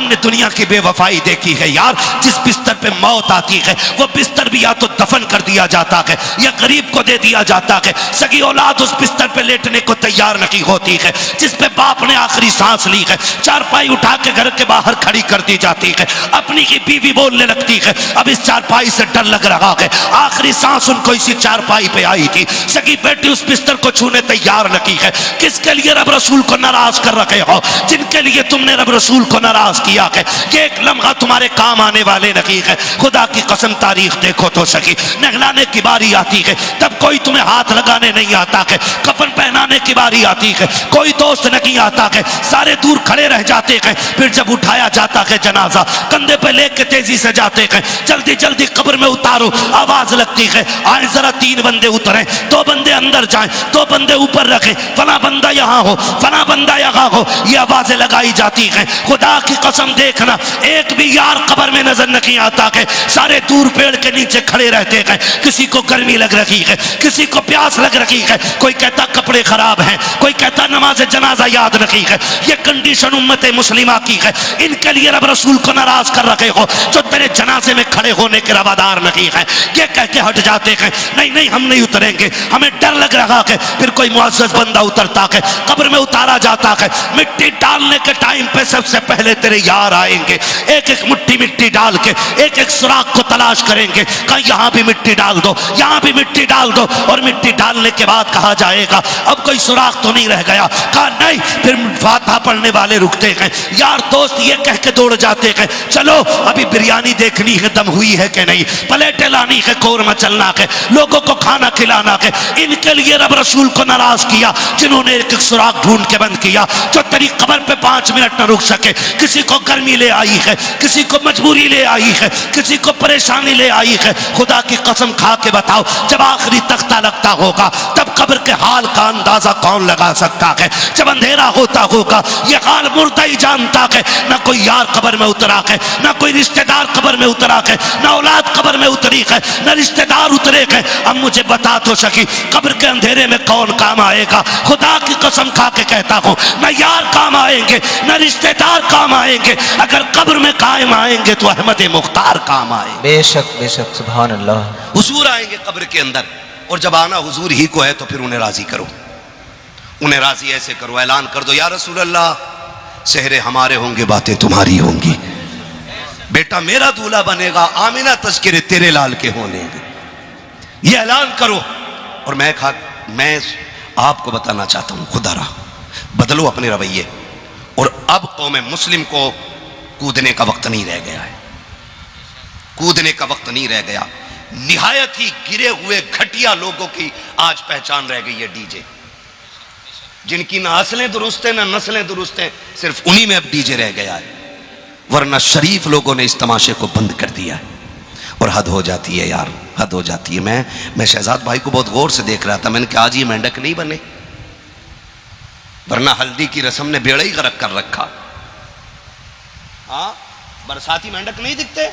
हमने दुनिया की बेवफाई देखी है यार। जिस बिस्तर पे मौत आती है वो बिस्तर भी या तो दफन कर दिया जाता है या गरीब को दे दिया जाता है। सगी औलाद उस बिस्तर पे लेटने को तैयार नहीं होती है जिस पे बाप ने आखिरी सांस ली है। चारपाई उठा के घर के बाहर खड़ी कर दी जाती है। अपनी की बीवी बोलने लगती है अब इस चारपाई से डर लग रहा है। आखिरी सांस उनको इसी चारपाई पे आई थी। सगी बेटी उस बिस्तर को छूने तैयार नहीं है। किसके लिए रब रसूल को नाराज कर रखे हो? जिनके लिए तुमने रब रसूल को नाराज किया है कि एक लम्हा तुम्हारे काम आने वाले नहीं है। खुदा की कसम तारीख देखो तो सकी, नहलाने की बारी आती है तब कोई तुम्हें हाथ लगाने नहीं आता है। कफन पहनाने की बारी आती है कोई दोस्त नहीं आता है। सारे दूर खड़े रह जाते हैं। फिर जब उठाया जाता है जनाजा कंधे पे लेके तेजी से जाते हैं। जल्दी जल्दी कब्र में उतारो, आवाज लगती है आए जरा 3 बंदे उतरे, 2 बंदे अंदर जाएं, 2 बंदे ऊपर रखें, फला बंदा यहाँ हो, फला बंदा यहाँ हो। ये आवाजें लगाई जाती हैं। खुदा की कसम देखना एक भी यार कब्र में नजर नहीं आता है। सारे दूर पेड़ के नीचे खड़े रहते हैं। किसी को गर्मी लग रही है, किसी को प्यास लग रही है, कोई कहता कपड़े खराब हैं, कोई कहता नमाज जनाजा याद नहीं है। ये कंडीशन उम्मत मुस्लिमा की है। इनके लिए रब रसूल को नाराज कर रखे हो जो तेरे जनाजे में खड़े होने के रवादार नहीं है। ये कह के हट जाते हैं नहीं नहीं हम नहीं उतरेंगे, हमें डर लग रहा है। फिर कोई मुअज़्ज़ज़ बंदा उतरता है, कब्र में उतारा जाता है। मिट्टी डालने के टाइम पे सबसे पहले तेरे यार आएंगे। एक एक मुट्ठी मिट्टी डाल के एक एक सुराख को तलाश करेंगे। कहा यहाँ भी मिट्टी डाल दो, यहाँ भी मिट्टी डाल दो। और मिट्टी डालने के बाद कहा जाएगा अब कोई सुराख तो नहीं रह गया। कहा नहीं। फिर फातिहा पढ़ने वाले रुकते हैं। यार दोस्त ये कह के दौड़ जाते हैं चलो अभी बिरयानी देखनी है दम हुई है कि नहीं, प्लेटें लानी है, कौरमा चलना है, लोगों को खाना खिलाना है। इनके लिए रब रसूल को नाराज किया जिन्होंने एक एक सुराख ढूंढ के बंद किया जो तेरी कब्र पे 5 मिनट न रुक सके। किसी को गर्मी ले आई है, किसी को मजबूरी ले आई है, किसी को परेशानी ले आई है। खुदा की कसम खा के बताओ जब आखिरी तख्ता लगता होगा तब कब्र के हाल का अंदाजा कौन लगा सकता है? जब अंधेरा होता होगा ये हाल मुर्दा ही जानता है। ना कोई यार कब्र में उतरा है, ना कोई रिश्तेदार कब्र में उतरा है, ना औलाद कब्र में उतरी है, ना रिश्तेदार उतरे हैं। अब मुझे बता तो सकी कब्र के अंधेरे में कौन काम आएगा? खुदा की कसम खा के कहता हूं ना यार काम आएंगे ना रिश्तेदार काम आएंगे। अगर कब्र में कायम आएंगे तो अहमद मुख्तार काम आएंगे। बेशक बेशक सुभान अल्लाह। हुजूर आएंगे कब्र के अंदर और जब आना हुजूर ही को है तो फिर उन्हें राजी करो। उन्हें राजी ऐसे करो, ऐलान कर दो या रसूल अल्लाह सेहरे हमारे होंगे बातें तुम्हारी होंगी, बेटा मेरा दूल्हा बनेगा, आमिना तस्किरे तेरे लाल के होने। ये ऐलान करो। और मैं आपको बताना चाहता हूं खुदा रहा बदलो अपने रवैये। और अब कौम मुस्लिम को कूदने का वक्त नहीं रह गया है, कूदने का वक्त नहीं रह गया। निहायत ही गिरे हुए घटिया लोगों की आज पहचान रह गई है डीजे, जिनकी ना असलें दुरुस्त है ना नस्लें दुरुस्त है, सिर्फ उन्हीं में अब डीजे रह गया है। वरना शरीफ लोगों ने इस तमाशे को बंद कर दिया है। और हद हो जाती है यार, हद हो जाती है। मैं शहजाद भाई को बहुत गौर से देख रहा था, मैंने कहा आज ये मेंढक नहीं बने, वरना हल्दी की रस्म ने बेड़ा ही गरक कर रखा। हाँ बरसाती मेंढक नहीं दिखते,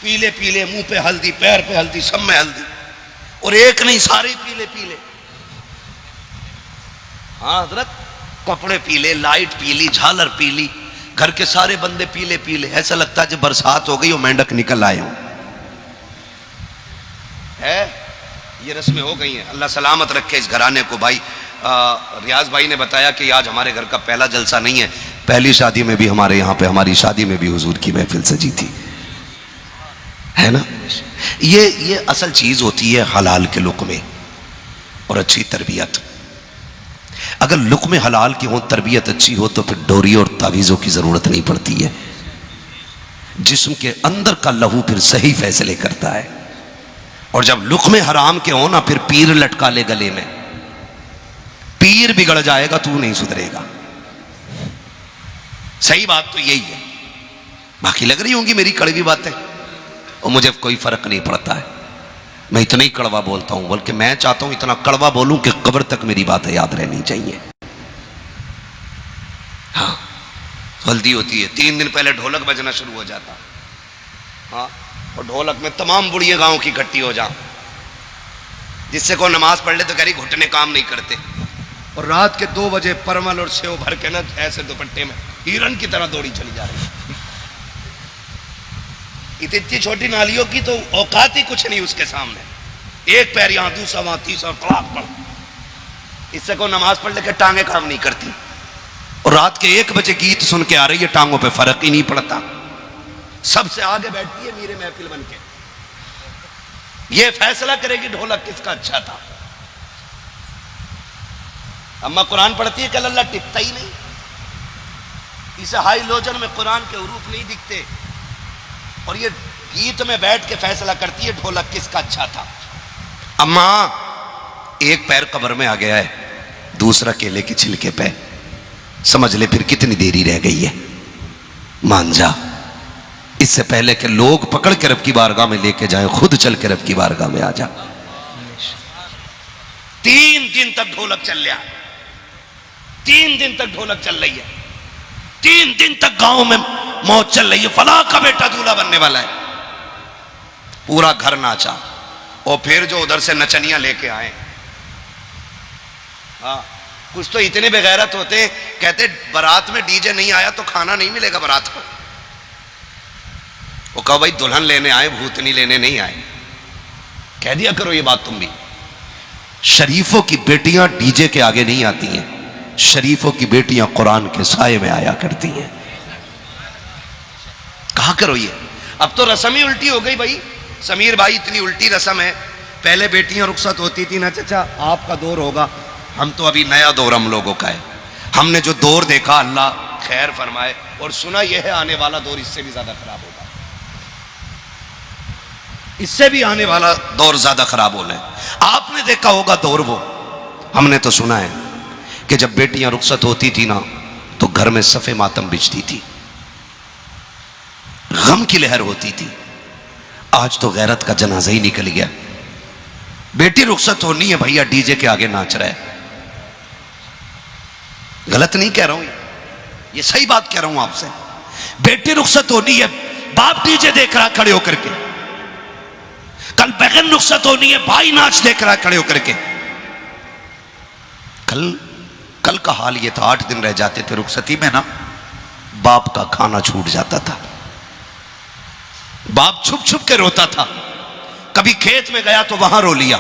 पीले पीले, मुंह पे हल्दी, पैर पे हल्दी, सब में हल्दी, और एक नहीं सारे पीले पीले। हाँ हजरत कपड़े पीले, लाइट पीली, झालर पीली, घर के सारे बंदे पीले पीले। ऐसा लगता है जब बरसात हो गई वो मेंढक निकल आए हो। है ये रस्में हो गई हैं। अल्लाह सलामत रखे इस घराने को। भाई रियाज भाई ने बताया कि आज हमारे घर का पहला जलसा नहीं है, पहली शादी में भी हमारे यहाँ पे, हमारी शादी में भी हुजूर की महफिल सजी थी, है ना। ये असल चीज होती है हलाल के लुक़्मे और अच्छी तरबियत। अगर लुक़्मे हलाल की हो, तरबियत अच्छी हो, तो फिर डोरी और तावीज़ों की जरूरत नहीं पड़ती है। जिस्म के अंदर का लहू फिर सही फैसले करता है। और जब लुक़्मे हराम के हो ना, फिर पीर लटका ले गले में, पीर बिगड़ जाएगा, तू नहीं सुधरेगा। सही बात तो यही है। बाकी लग रही होंगी मेरी कड़वी बातें, और मुझे कोई फर्क नहीं पड़ता है। मैं इतना ही कड़वा बोलता हूं, बल्कि मैं चाहता हूं इतना कड़वा बोलूं कि कब्र तक मेरी बातें याद रहनी चाहिए। हाँ हल्दी होती है, 3 दिन पहले ढोलक बजना शुरू हो जाता। हाँ और ढोलक में तमाम बुढ़िया गांव की इकट्ठी हो जा, जिससे को नमाज पढ़ ले तो कह रही घुटने काम नहीं करते। और रात के 2 बजे परमल और सेव भर के ना ऐसे दुपट्टे में हिरन की तरह दौड़ी चली जा रही है। इतनी छोटी नालियों की तो औकात ही कुछ नहीं उसके सामने। एक पैर यहां, दूसरा वहां, तीसरा तलाक पड़। इससे को नमाज पढ़ लेकर टांगे काम नहीं करती, और रात के 1 बजे गीत सुन के आ रही है, टांगों पे फर्क ही नहीं पड़ता। सबसे आगे बैठती है मीरे महफिल बन के, ये फैसला करेगी ढोलक किसका अच्छा था। अम्मा कुरान पढ़ती है, कल अल्लाह टिकता ही नहीं। इसे हाई लोजन में कुरान के हुरूफ नहीं दिखते, और ये गीत में बैठ के फैसला करती है ढोलक किसका अच्छा था। अम्मा, एक पैर कब्र में आ गया है, दूसरा केले के छिलके पे, समझ ले फिर कितनी देरी रह गई है, मान जा। इससे पहले कि लोग पकड़ के रब की बारगाह में लेके जाएं, खुद चल के रब की बारगाह में आ जा। 3 दिन तक ढोलक चल रहा, 3 दिन तक ढोलक चल रही है, 3 दिन तक गांव में मौत चल रही है। फला का बेटा दूल्हा बनने वाला है, पूरा घर नाचा। और फिर जो उधर से नचनियां लेके आए, हाँ, कुछ तो इतने बेगैरत होते, कहते बारात में डीजे नहीं आया तो खाना नहीं मिलेगा बारात को। वो कहा भाई दुल्हन लेने आए, भूतनी लेने नहीं आए। कह दिया करो ये बात तुम भी। शरीफों की बेटियां डीजे के आगे नहीं आती हैं, शरीफों की बेटियां कुरान के साए में आया करती हैं। कहा करो ये। अब तो रस्म ही उल्टी हो गई भाई। समीर भाई, इतनी उल्टी रस्म है। पहले बेटियां रुखसत होती थी ना, चाचा आपका दौर होगा, हम तो अभी नया दौर हम लोगों का है। हमने जो दौर देखा, अल्लाह खैर फरमाए, और सुना यह है आने वाला दौर इससे भी ज्यादा खराब होगा, इससे भी आने वाला दौर ज्यादा खराब होना है। आपने देखा होगा दौर वो, हमने तो सुना है कि जब बेटियां रुखसत होती थी ना, तो घर में सफ़े मातम बिछती थी, गम की लहर होती थी। आज तो गैरत का जनाजा ही निकल गया। बेटी रुखसत होनी है भैया, डीजे के आगे नाच रहा है। गलत नहीं कह रहा हूं, ये सही बात कह रहा हूं आपसे। बेटी रुखसत होनी है, बाप डीजे देख रहा खड़े होकर के। कल बहन रुखसत होनी है, भाई नाच देख रहा खड़े होकर के। कल का हाल ये था, 8 दिन रह जाते थे रुखसती में ना, बाप का खाना छूट जाता था। बाप छुप छुप के रोता था। कभी खेत में गया तो वहां रो लिया,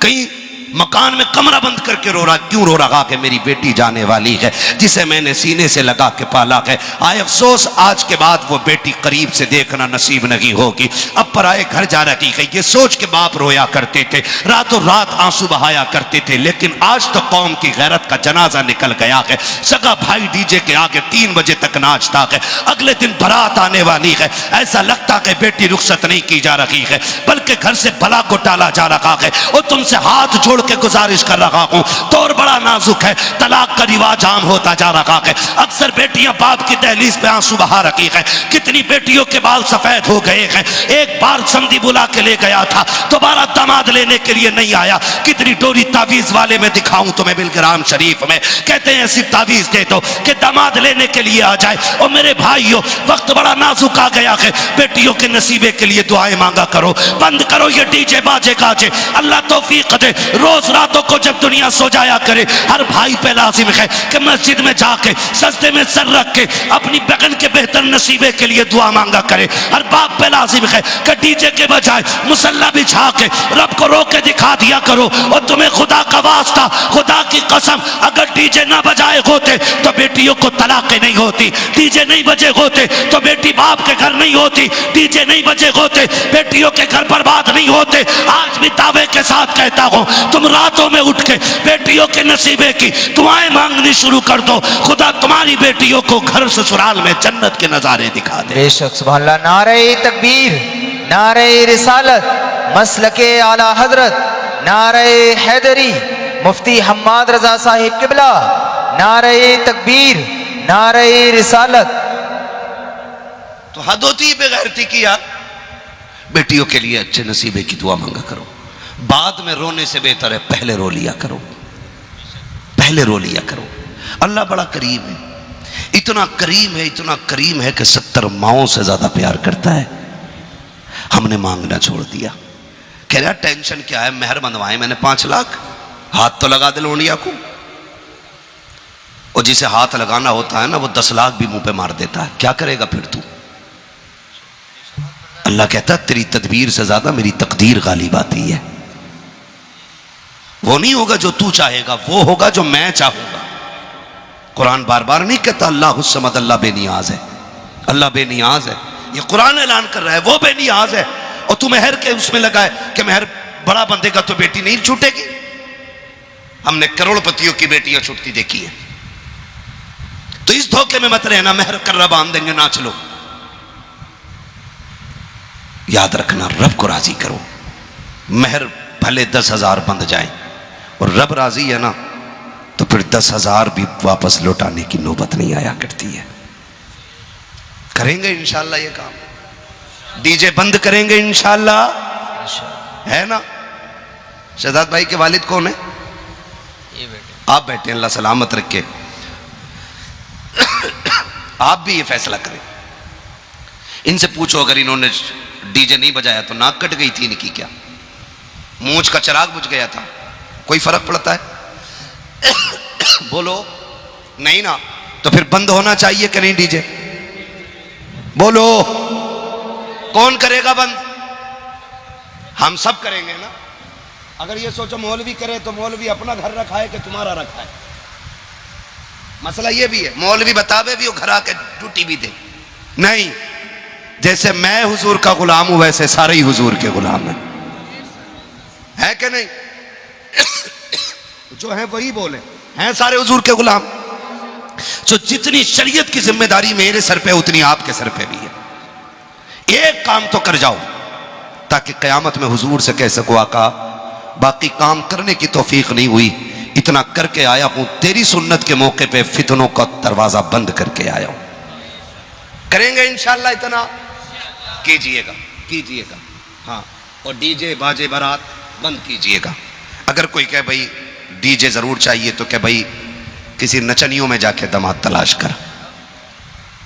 कहीं मकान में कमरा बंद करके रो रहा। क्यों रो रहा? कि मेरी बेटी जाने वाली है, जिसे मैंने सीने से लगा के पाला है। आए अफसोस, आज के बाद वो बेटी करीब से देखना नसीब नहीं होगी। अब पराए घर जा रही है, ये सोच के बाप रोया करते थे, रातों रात आंसू बहाया करते थे। लेकिन आज तो कौम की गैरत का जनाजा निकल गया है। सगा भाई डीजे के आगे 3 बजे तक नाचता है, अगले दिन बारात आने वाली है। ऐसा लगता है बेटी रुखसत नहीं की जा रही है, बल्कि घर से भला को टाला जा रहा है। और तुमसे हाथ जोड़ के गुजारिश कर रहा हूं, दौर बड़ा नाजुक है, तलाक का रिवाज आम होता जा रहा है। अक्सर बेटियां बाप की दहलीज पे आंसू बहा रही है। कितनी बेटियों के बाल सफेद हो गए हैं। एक बार समधी बुला के ले गया था, दोबारा दामाद लेने के लिए नहीं आया। कितनी डोरी तावीज वाले में दिखाऊं तुम्हें बिलग्राम शरीफ में, कहते हैं सिर्फ तावीज दे दो कि दामाद लेने के लिए आ जाए। और मेरे भाइयों, वक्त बड़ा नाजुक आ गया है, बेटियों के नसीबे के लिए दुआएं मांगा करो। बंद करो ये डीजे बाजे गाजे, अल्लाह तौफीक दे। रोज रातों को जब दुनिया सो जाया करे, हर भाई पे लाजिम है कि मस्जिद में जाके सजदे में सर रख के अपनी बहन के बेहतर नसीबे के लिए दुआ मांगा करे। हर बाप पे लाजिम है कि डीजे के बजाय मुसल्ला बिछा के रब को रो के दिखा दिया करो। और तुम्हें खुदा का वास्ता, खुदा की कसम, अगर डीजे ना बजाए होते तो बेटियों को तलाक नहीं होती। डीजे नहीं बजे होते तो बेटी बाप के घर नहीं होती। डीजे नहीं बजे होते, बेटियों के घर बर्बाद नहीं होते। आज भी दावे के साथ कहता हूं, तुम रातों में उठ के बेटियों के नसीबे की दुआएं मांगनी शुरू कर दो। खुदा तुम्हारी बेटियों को घर ससुराल में जन्नत के नजारे दिखा दे। बेशक सुभान अल्लाह। नारे तकबीर, नारे रिसालत, मसलके आला हजरत, नारे हैदरी, मुफ्ती हम्माद रजा साहिब किबला, नारे तकबीर, नारे रिसालत। तो हद होती है बेगैरती की यार। बेटियों के लिए अच्छे नसीबे की दुआ मांगा करो। बाद में रोने से बेहतर है पहले रो लिया करो, पहले रो लिया करो। अल्लाह बड़ा करीम है, इतना करीम है, इतना करीम है कि 70 माओं से ज्यादा प्यार करता है। हमने मांगना छोड़ दिया। कह रहा टेंशन क्या है, मेहर बंधवाए मैंने 5 लाख, हाथ तो लगा दे लोंडिया को। और जिसे हाथ लगाना होता है ना वो 10 लाख भी मुंह पे मार देता है। क्या करेगा फिर तू? अल्लाह कहता तेरी तदबीर से ज्यादा मेरी तकदीर गालिब आती है। वो नहीं होगा जो तू चाहेगा, वो होगा जो मैं चाहूंगा। कुरान बार बार नहीं कहता अल्लाह हुस्समद, अल्लाह बेनियाज है, अल्लाह बेनियाज है। ये कुरान ऐलान कर रहा है वो बेनियाज है। और तू मेहर के उसमें लगा है कि मेहर बड़ा बंदेगा तो बेटी नहीं छूटेगी। हमने करोड़पतियों की बेटियां छूटती देखी है। तो इस धोखे में मत रहना मेहर कर्रा बांध देंगे नाच लो। याद रखना रब को राजी करो। मेहर भले 10,000 बंद जाए और रब राजी है ना तो फिर 10,000 भी वापस लौटाने की नौबत नहीं आया करती है। करेंगे इंशाल्लाह ये काम। डीजे बंद करेंगे इंशाल्लाह, है ना? शहजाद भाई के वालिद कौन है? ये बेटे। आप बैठे, अल्लाह सलामत रखे। आप भी ये फैसला करें। इनसे पूछो अगर इन्होंने डीजे नहीं बजाया तो नाक कट गई थी इनकी क्या? मूंछ का चिराग बुझ गया था? कोई फर्क पड़ता है? बोलो नहीं ना। तो फिर बंद होना चाहिए कि नहीं डीजे? बोलो कौन करेगा बंद? हम सब करेंगे ना। अगर ये सोचो मौलवी करे तो मौलवी अपना घर रखा है कि तुम्हारा रखा है? मसला ये भी है। मौलवी बतावे भी वो घर आके ड्यूटी भी दे। नहीं, जैसे मैं हुजूर का गुलाम हूं वैसे सारे ही हुजूर के गुलाम हैं, है कि नहीं? जो है वही बोले, हैं सारे हुजूर के गुलाम। जो जितनी शरीयत की जिम्मेदारी मेरे सर पे उतनी आपके सर पे भी है। एक काम तो कर जाओ ताकि कयामत में हुजूर से कह सको आका बाकी काम करने की तौफीक नहीं हुई, इतना करके आया हूं तेरी सुन्नत के मौके पे फितनों का दरवाजा बंद करके आया हूं। करेंगे इंशाल्लाह, इतना कीजिएगा, कीजिएगा। हाँ, और डीजे बाजे बारात बंद कीजिएगा। अगर कोई कहे भाई डीजे जरूर चाहिए तो क्या भाई किसी नचनियों में जाके दामाद तलाश कर।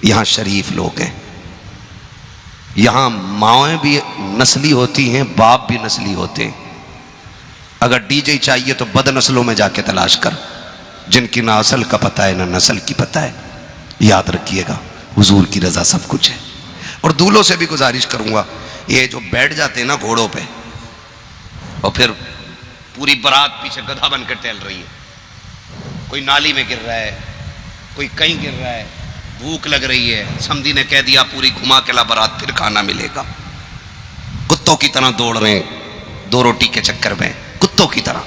यहां शरीफ लोग हैं, यहां माएँ भी नस्ली होती हैं, बाप भी नस्ली होते हैं। अगर डीजे चाहिए तो बदनस्लों में जाके तलाश कर जिनकी ना असल का पता है ना नस्ल की पता है। याद रखिएगा हुजूर की रजा सब कुछ है। और दूल्हों से भी गुजारिश करूंगा, ये जो बैठ जाते हैं ना घोड़ों पे और फिर पूरी बारात पीछे गधा बनकर टहल रही है, कोई नाली में गिर रहा है, कोई कहीं गिर रहा है, भूख लग रही है, समधी ने कह दिया पूरी घुमा के ला बारात फिर खाना मिलेगा। कुत्तों की तरह दौड़ रहे हैं 2 रोटी के चक्कर में, कुत्तों की तरह।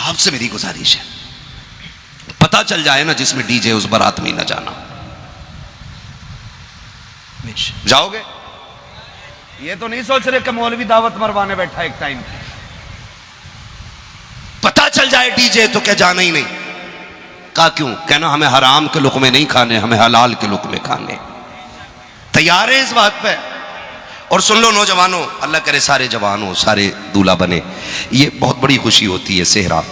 आपसे मेरी गुजारिश है पता चल जाए ना जिसमें डीजे उस बारात में ना जाना। जाओगे? ये तो नहीं सोच रहे कि मौलवी दावत मरवाने बैठा एक टाइम। पता चल जाए डीजे तो क्या जाना ही नहीं। कहा क्यों? कहना हमें हराम के लुक़मे नहीं खाने, हमें हलाल के लुक़मे खाने। तैयार है इस बात पे? और सुन लो नौजवानों, अल्लाह करे सारे जवान हो, सारे दूल्हा बने। ये बहुत बड़ी खुशी होती है सेहरा,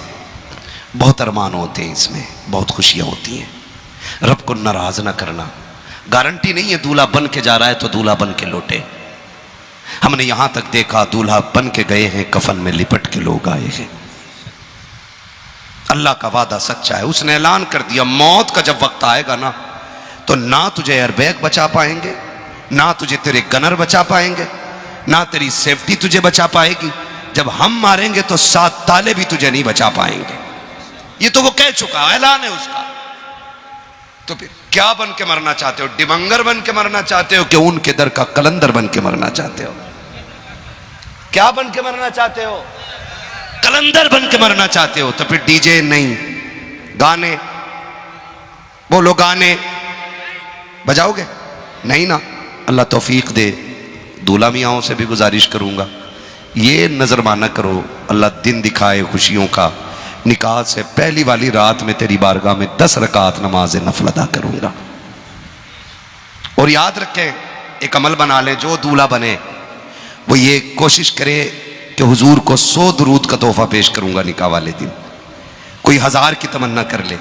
बहुत अरमान होते हैं इसमें, बहुत खुशियां होती हैं। रब को नाराज ना करना। गारंटी नहीं है दूल्हा बन के जा रहा है तो दूल्हा बन के लौटे। हमने यहां तक देखा दूल्हा बन के गए हैं, कफन में लिपट के लोग आए हैं। अल्लाह का वादा सच्चा है। उसने ऐलान कर दिया मौत का जब वक्त आएगा ना तो ना तुझे एयरबैग बचा पाएंगे, ना तुझे तेरे गनर बचा पाएंगे, ना तेरी सेफ्टी तुझे बचा पाएगी। जब हम मारेंगे तो 7 ताले भी तुझे नहीं बचा पाएंगे। ये तो वो कह चुका, ऐलान है उसका। तो फिर क्या बन के मरना चाहते हो? डिमंगर बन के मरना चाहते हो कि उनके दर का कलंदर बन के मरना चाहते हो? क्या बन के मरना चाहते हो? कलंदर बन के मरना चाहते हो? तो फिर डीजे नहीं, गाने बोलो, गाने बजाओगे? नहीं ना। अल्लाह तौफीक दे। दूल्हा मियाँओं से भी गुजारिश करूंगा ये नजरमाना करो, अल्लाह दिन दिखाए खुशियों का। निकाह से पहली वाली रात में तेरी बारगाह में 10 रकात नमाज नफल अदा करूंगा। और याद रखें, एक अमल बना ले, जो दूल्हा बने वो ये कोशिश करे कि हुजूर को 100 दुरूद का तोहफा पेश करूंगा निकाह वाले दिन। कोई 1000 की तमन्ना कर ले,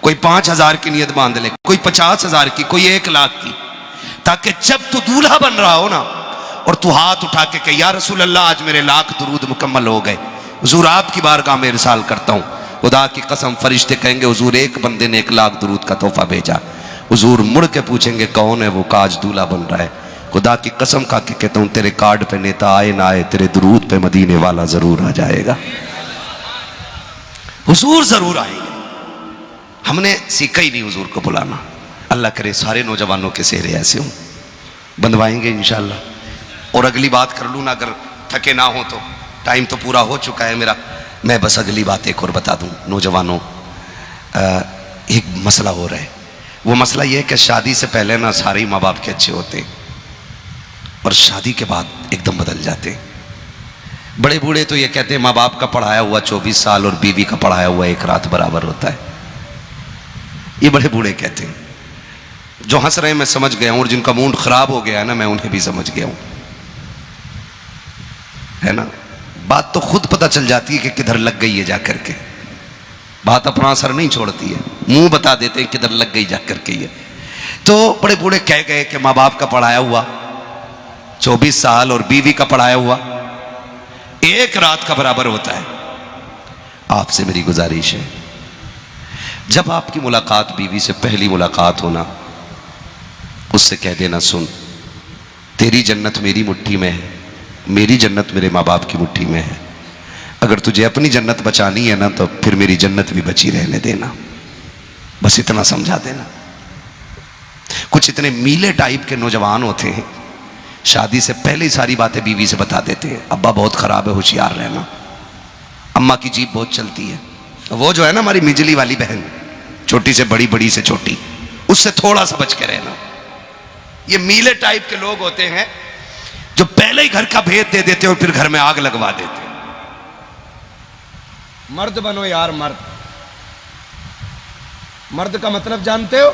कोई 5000 की नियत बांध ले, कोई 50,000 की, कोई 1 लाख की, ताकि जब तू दूल्हा बन रहा हो ना और तू हाथ उठा के या रसूल अल्लाह आज मेरे 1,00,000 दुरूद मुकम्मल हो गए, हुजूर आपकी बारगाह में इरसाल करता हूं, खुदा की कसम फरिश्ते कहेंगे हुजूर एक बंदे ने 1 लाख दुरूद का तोहफा भेजा। हुजूर मुड़ के पूछेंगे कौन है वो, काज दूल्हा बन रहा है। खुदा की कसम खा के कहता हूं तेरे कार्ड पे नेता आए ना आए, तेरे दुरूद पे मदीने वाला जरूर आ जाएगा। हुजूर जरूर आएंगे। हमने सीखा ही नहीं हुजूर को बुलाना। अल्लाह करे सारे नौजवानों के सेहरे ऐसे हों, बंधवाएंगे इंशाअल्लाह। और अगली बात कर लूँ ना, अगर थके ना हो तो, टाइम तो पूरा हो चुका है मेरा। मैं बस अगली बात एक और बता दूं नौजवानों, एक मसला हो रहा है। वो मसला ये है कि शादी से पहले ना सारे माँ बाप के अच्छे होते और शादी के बाद एकदम बदल जाते। बड़े बूढ़े तो ये कहते हैं माँ बाप का पढ़ाया हुआ 24 साल और बीवी का पढ़ाया हुआ 1 रात बराबर होता है। ये बड़े बूढ़े कहते हैं। जो हंस रहे हैं मैं समझ गया हूं, और जिनका मूड खराब हो गया है ना मैं उन्हें भी समझ गया हूं, है ना। बात तो खुद पता चल जाती है कि किधर लग गई है जाकर के। बात अपना असर नहीं छोड़ती है, मुंह बता देते हैं किधर लग गई जाकर के ये। तो बड़े बूढ़े कह गए कि माँ बाप का पढ़ाया हुआ 24 साल और बीवी का पढ़ाया हुआ 1 रात का बराबर होता है। आपसे मेरी गुजारिश है, जब आपकी मुलाकात बीवी से पहली मुलाकात होना, उससे कह देना सुन तेरी जन्नत मेरी मुट्ठी में है, मेरी जन्नत मेरे माँ बाप की मुट्ठी में है। अगर तुझे अपनी जन्नत बचानी है ना तो फिर मेरी जन्नत भी बची रहने देना। बस इतना समझा देना। कुछ इतने मीले टाइप के नौजवान होते हैं, शादी से पहले ही सारी बातें बीवी से बता देते हैं। अब्बा बहुत खराब है, होशियार रहना। अम्मा की जीभ बहुत चलती है। वो जो है ना हमारी मिजली वाली बहन, छोटी से बड़ी, बड़ी से छोटी, उससे थोड़ा सा बच के रहना। ये मीले टाइप के लोग होते हैं जो पहले ही घर का भेद दे देते और फिर घर में आग लगवा देते। मर्द बनो यार, मर्द। मर्द का मतलब जानते हो?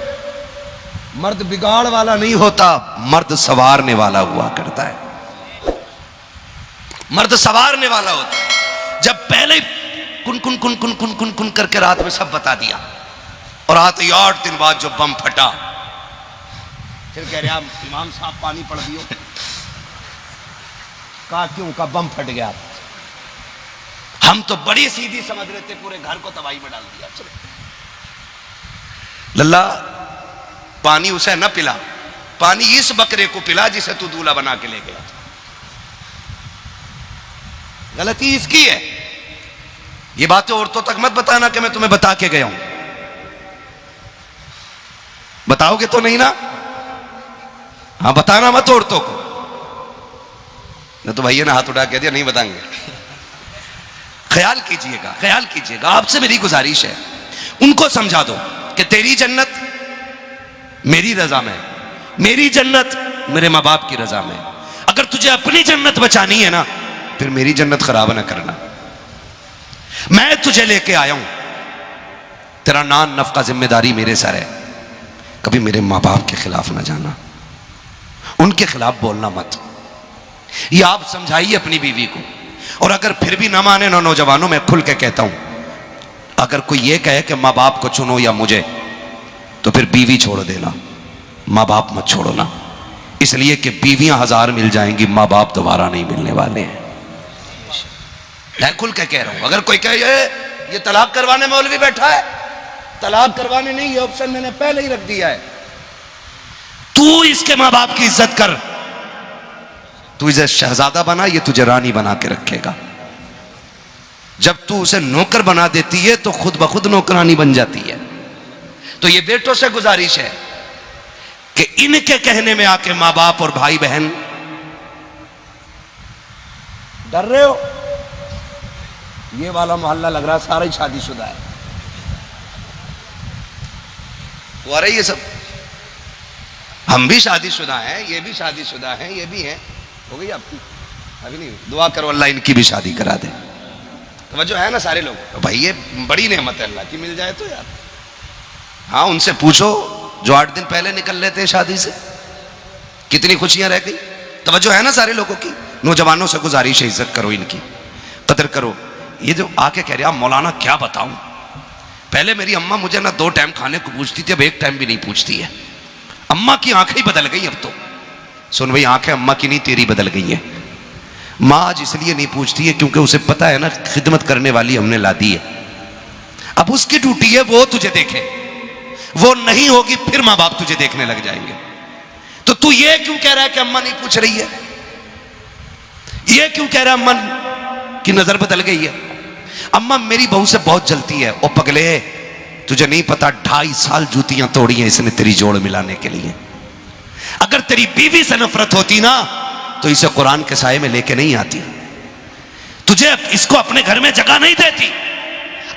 मर्द बिगाड़ वाला नहीं होता, मर्द संवारने वाला हुआ करता है। मर्द संवारने वाला होता है। जब पहले कुन कुन कुन कुन कुन कुन कुन करके रात में सब बता दिया और आते ही 8 दिन बाद जो बम फटा, फिर कह रहे इमाम साहब पानी पड़ दियो। कहा क्यों? का बम फट गया। हम तो बड़ी सीधी समझ रहे थे, पूरे घर को तबाही में डाल दिया। चलो लल्ला, पानी उसे न पिला, पानी इस बकरे को पिला जिसे तू दूल्हा बना के ले गया। गलती इसकी है। ये बातें औरतों तक मत बताना कि मैं तुम्हें बता के गया हूं। बताओगे तो नहीं ना? हाँ, बताना मत औरतों को। न तो भैया ने हाथ उठा के दिया, नहीं बताएंगे। ख्याल कीजिएगा, ख्याल कीजिएगा। आपसे मेरी गुजारिश है, उनको समझा दो कि तेरी जन्नत मेरी रजा में, मेरी जन्नत मेरे माँ बाप की रजा में। अगर तुझे अपनी जन्नत बचानी है ना, फिर मेरी जन्नत खराब ना करना। मैं तुझे लेके आया हूं, तेरा नान नफ का जिम्मेदारी मेरे सर है। कभी मेरे माँ बाप के खिलाफ ना जाना, उनके खिलाफ बोलना मत। ये आप समझाइए अपनी बीवी को। और अगर फिर भी ना माने ना, नौजवानों में खुल के कहता हूं, अगर कोई ये कहे कि माँ बाप को चुनो या मुझे, तो फिर बीवी छोड़ देना, माँ बाप मत छोड़ना। इसलिए कि बीवियां 1000 मिल जाएंगी, माँ बाप दोबारा नहीं मिलने वाले हैं। मैं खुल के कह रहा हूं। अगर कोई कहे ये तलाक करवाने मौलवी बैठा है, तलाक करवाने नहीं, ये ऑप्शन मैंने पहले ही रख दिया है। तू इसके माँ बाप की इज्जत कर, तू इसे शहजादा बना, ये तुझे रानी बना के रखेगा। जब तू उसे नौकर बना देती है तो खुद ब खुद नौकरानी बन जाती है। तो ये बेटों से गुजारिश है कि इनके कहने में आके माँ बाप और भाई बहन डर रहे हो। ये वाला मोहल्ला लग रहा सारा ही शादीशुदा है। वो आ रही है सब। हम भी शादीशुदा हैं, ये भी शादीशुदा हैं, ये भी हैं। हो गई आपकी? अभी नहीं। दुआ करो अल्लाह इनकी भी शादी करा दे। तवज्जो है ना सारे लोग? तो भाई ये बड़ी नेमत है अल्लाह की, मिल जाए तो यार। हाँ, उनसे पूछो जो 8 दिन पहले निकल लेते हैं शादी से, कितनी खुशियां रह गई। तवज्जो है ना सारे लोगों की? नौजवानों से गुजारिश है, इज्जत करो, इनकी कदर करो। ये जो आके कह रहे मौलाना क्या बताऊं, पहले मेरी अम्मा मुझे ना 2 टाइम खाने को पूछती थी, अब 1 टाइम भी नहीं पूछती है। अम्मा की आंखें ही बदल गई अब तो। सुन भाई, आंखें अम्मा की नहीं तेरी बदल गई है। माँ आज इसलिए नहीं पूछती है क्योंकि उसे पता है ना खिदमत करने वाली हमने ला दी है। अब उसकी ड्यूटी है वो तुझे देखे, वो नहीं होगी फिर मां बाप तुझे देखने लग जाएंगे। तो तू ये क्यों कह रहा है कि अम्मा नहीं पूछ रही है? ये क्यों कह रहा है अम्मा की नजर बदल गई है? अम्मा मेरी बहू से बहुत जलती है। ओ पगले, तुझे नहीं पता 2.5 साल जूतियां तोड़ी हैं इसने तेरी जोड़ मिलाने के लिए। अगर तेरी बीवी से नफरत होती ना तो इसे कुरान के साए में लेके नहीं आती, तुझे इसको अपने घर में जगह नहीं देती।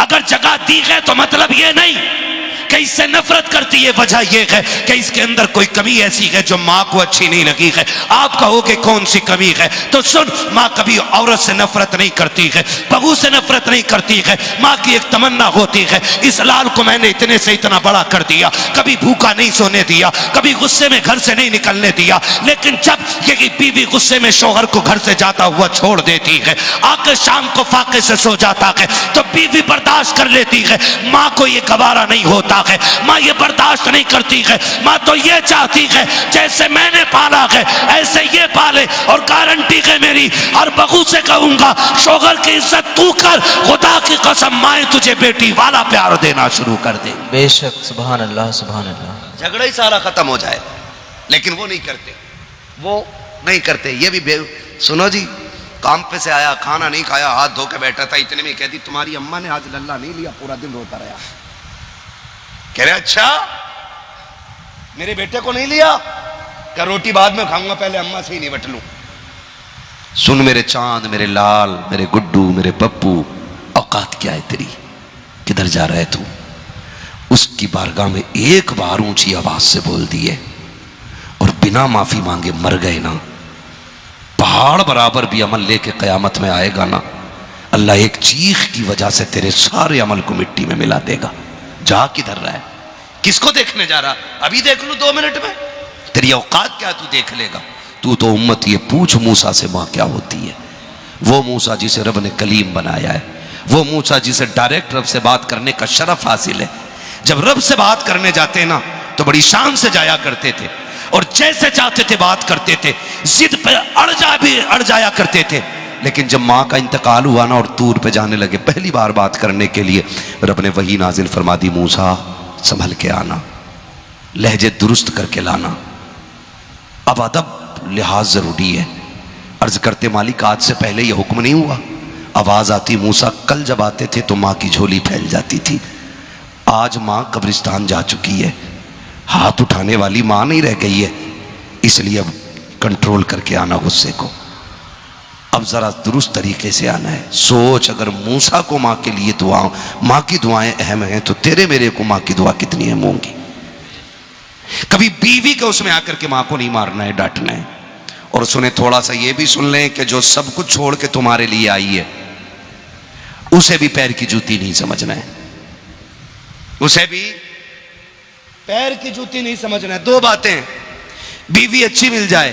अगर जगह दी है तो मतलब ये नहीं कि इससे नफरत करती है, वजह यह है कि इसके अंदर कोई कमी ऐसी है जो मां को अच्छी नहीं लगी है। आप कहोगे कौन सी कमी है, तो सुन, मां कभी औरत से नफरत नहीं करती है, बहू से नफरत नहीं करती है। मां की एक तमन्ना होती है, इस लाल को मैंने इतने से इतना बड़ा कर दिया, कभी भूखा नहीं सोने दिया, कभी गुस्से में घर से नहीं निकलने दिया। लेकिन जब ये बीवी गुस्से में शौहर को घर से जाता हुआ छोड़ देती है, आकर शाम को फाके से सो जाता है, तो बीवी बर्दाश्त कर लेती है। मां को ये गवारा नहीं होता है, मां ये बर्दाश्त नहीं करती है। मां तो ये चाहती है जैसे मैंने पाला है ऐसे ये पाले, और गारंटी है मेरी, और बहू से कहूंगा शौहर की इज्जत तू कर, खुदा की कसम माए तुझे बेटी वाला प्यार देना शुरू कर दे। बेशक, सुभान अल्लाह, सुभान अल्लाह। झगड़ा ही सारा खत्म हो जाए, लेकिन वो नहीं करते, वो नहीं करते। ये भी सुनो जी, काम पे से आया, खाना नहीं खाया, हाथ धो के बैठा था, इतने में कहती तुम्हारी अम्मा ने आज लल्ला नहीं लिया, पूरा दिन रोता रहा। कह रहे अच्छा मेरे बेटे को नहीं लिया? क्या रोटी बाद में खाऊंगा, पहले अम्मा से ही निपट लूं। सुन मेरे चांद, मेरे लाल, मेरे गुड्डू, मेरे पप्पू, औकात क्या है तेरी? किधर जा रहा है तू? उसकी बारगाह में एक बार ऊंची आवाज से बोल दिए और बिना माफी मांगे मर गए ना, पहाड़ बराबर भी अमल लेके कयामत में आएगा ना, अल्लाह एक चीख की वजह से तेरे सारे अमल को मिट्टी में मिला देगा। जा किधर रहा है? किसको देखने जा रहा? अभी देख लूं 2 मिनट में, तेरी औकात क्या तू देख लेगा? तू तो उम्मत ये पूछ मूसा से मां क्या होती है। वो मूसा जिसे रब ने कलीम बनाया है, वो मूसा जिसे डायरेक्ट रब से बात करने का शरफ हासिल है। जब रब से बात करने जाते ना तो बड़ी शान से जाया करते थे, और जैसे चाहते थे बात करते थे, जिद पे अड़ जाया करते थे। लेकिन जब मां का इंतकाल हुआ ना और तूर पे जाने लगे पहली बार बात करने के लिए, रब ने वही नाजिल फरमा दी, मूसा संभल के आना, लहजे दुरुस्त करके लाना, अब अदब लिहाज जरूरी है। अर्ज करते मालिक आज से पहले यह हुक्म नहीं हुआ? आवाज आती मूसा कल जब आते थे तो मां की झोली फैल जाती थी, आज मां कब्रिस्तान जा चुकी है, हाथ उठाने वाली मां नहीं रह गई है, इसलिए अब कंट्रोल करके आना गुस्से को, अब जरा दुरुस्त तरीके से आना है। सोच अगर मूसा को मां के लिए मां की दुआएं अहम हैं तो तेरे मेरे को मां की दुआ कितनी अहम होंगी। कभी बीवी के उसमें आकर के मां को नहीं मारना है, डांटना है। और सुने, थोड़ा सा ये भी सुन लें कि जो सब कुछ छोड़ के तुम्हारे लिए आई है उसे भी पैर की जूती नहीं समझना है, उसे भी पैर की जूती नहीं समझना है। 2 बातें, बीवी अच्छी मिल जाए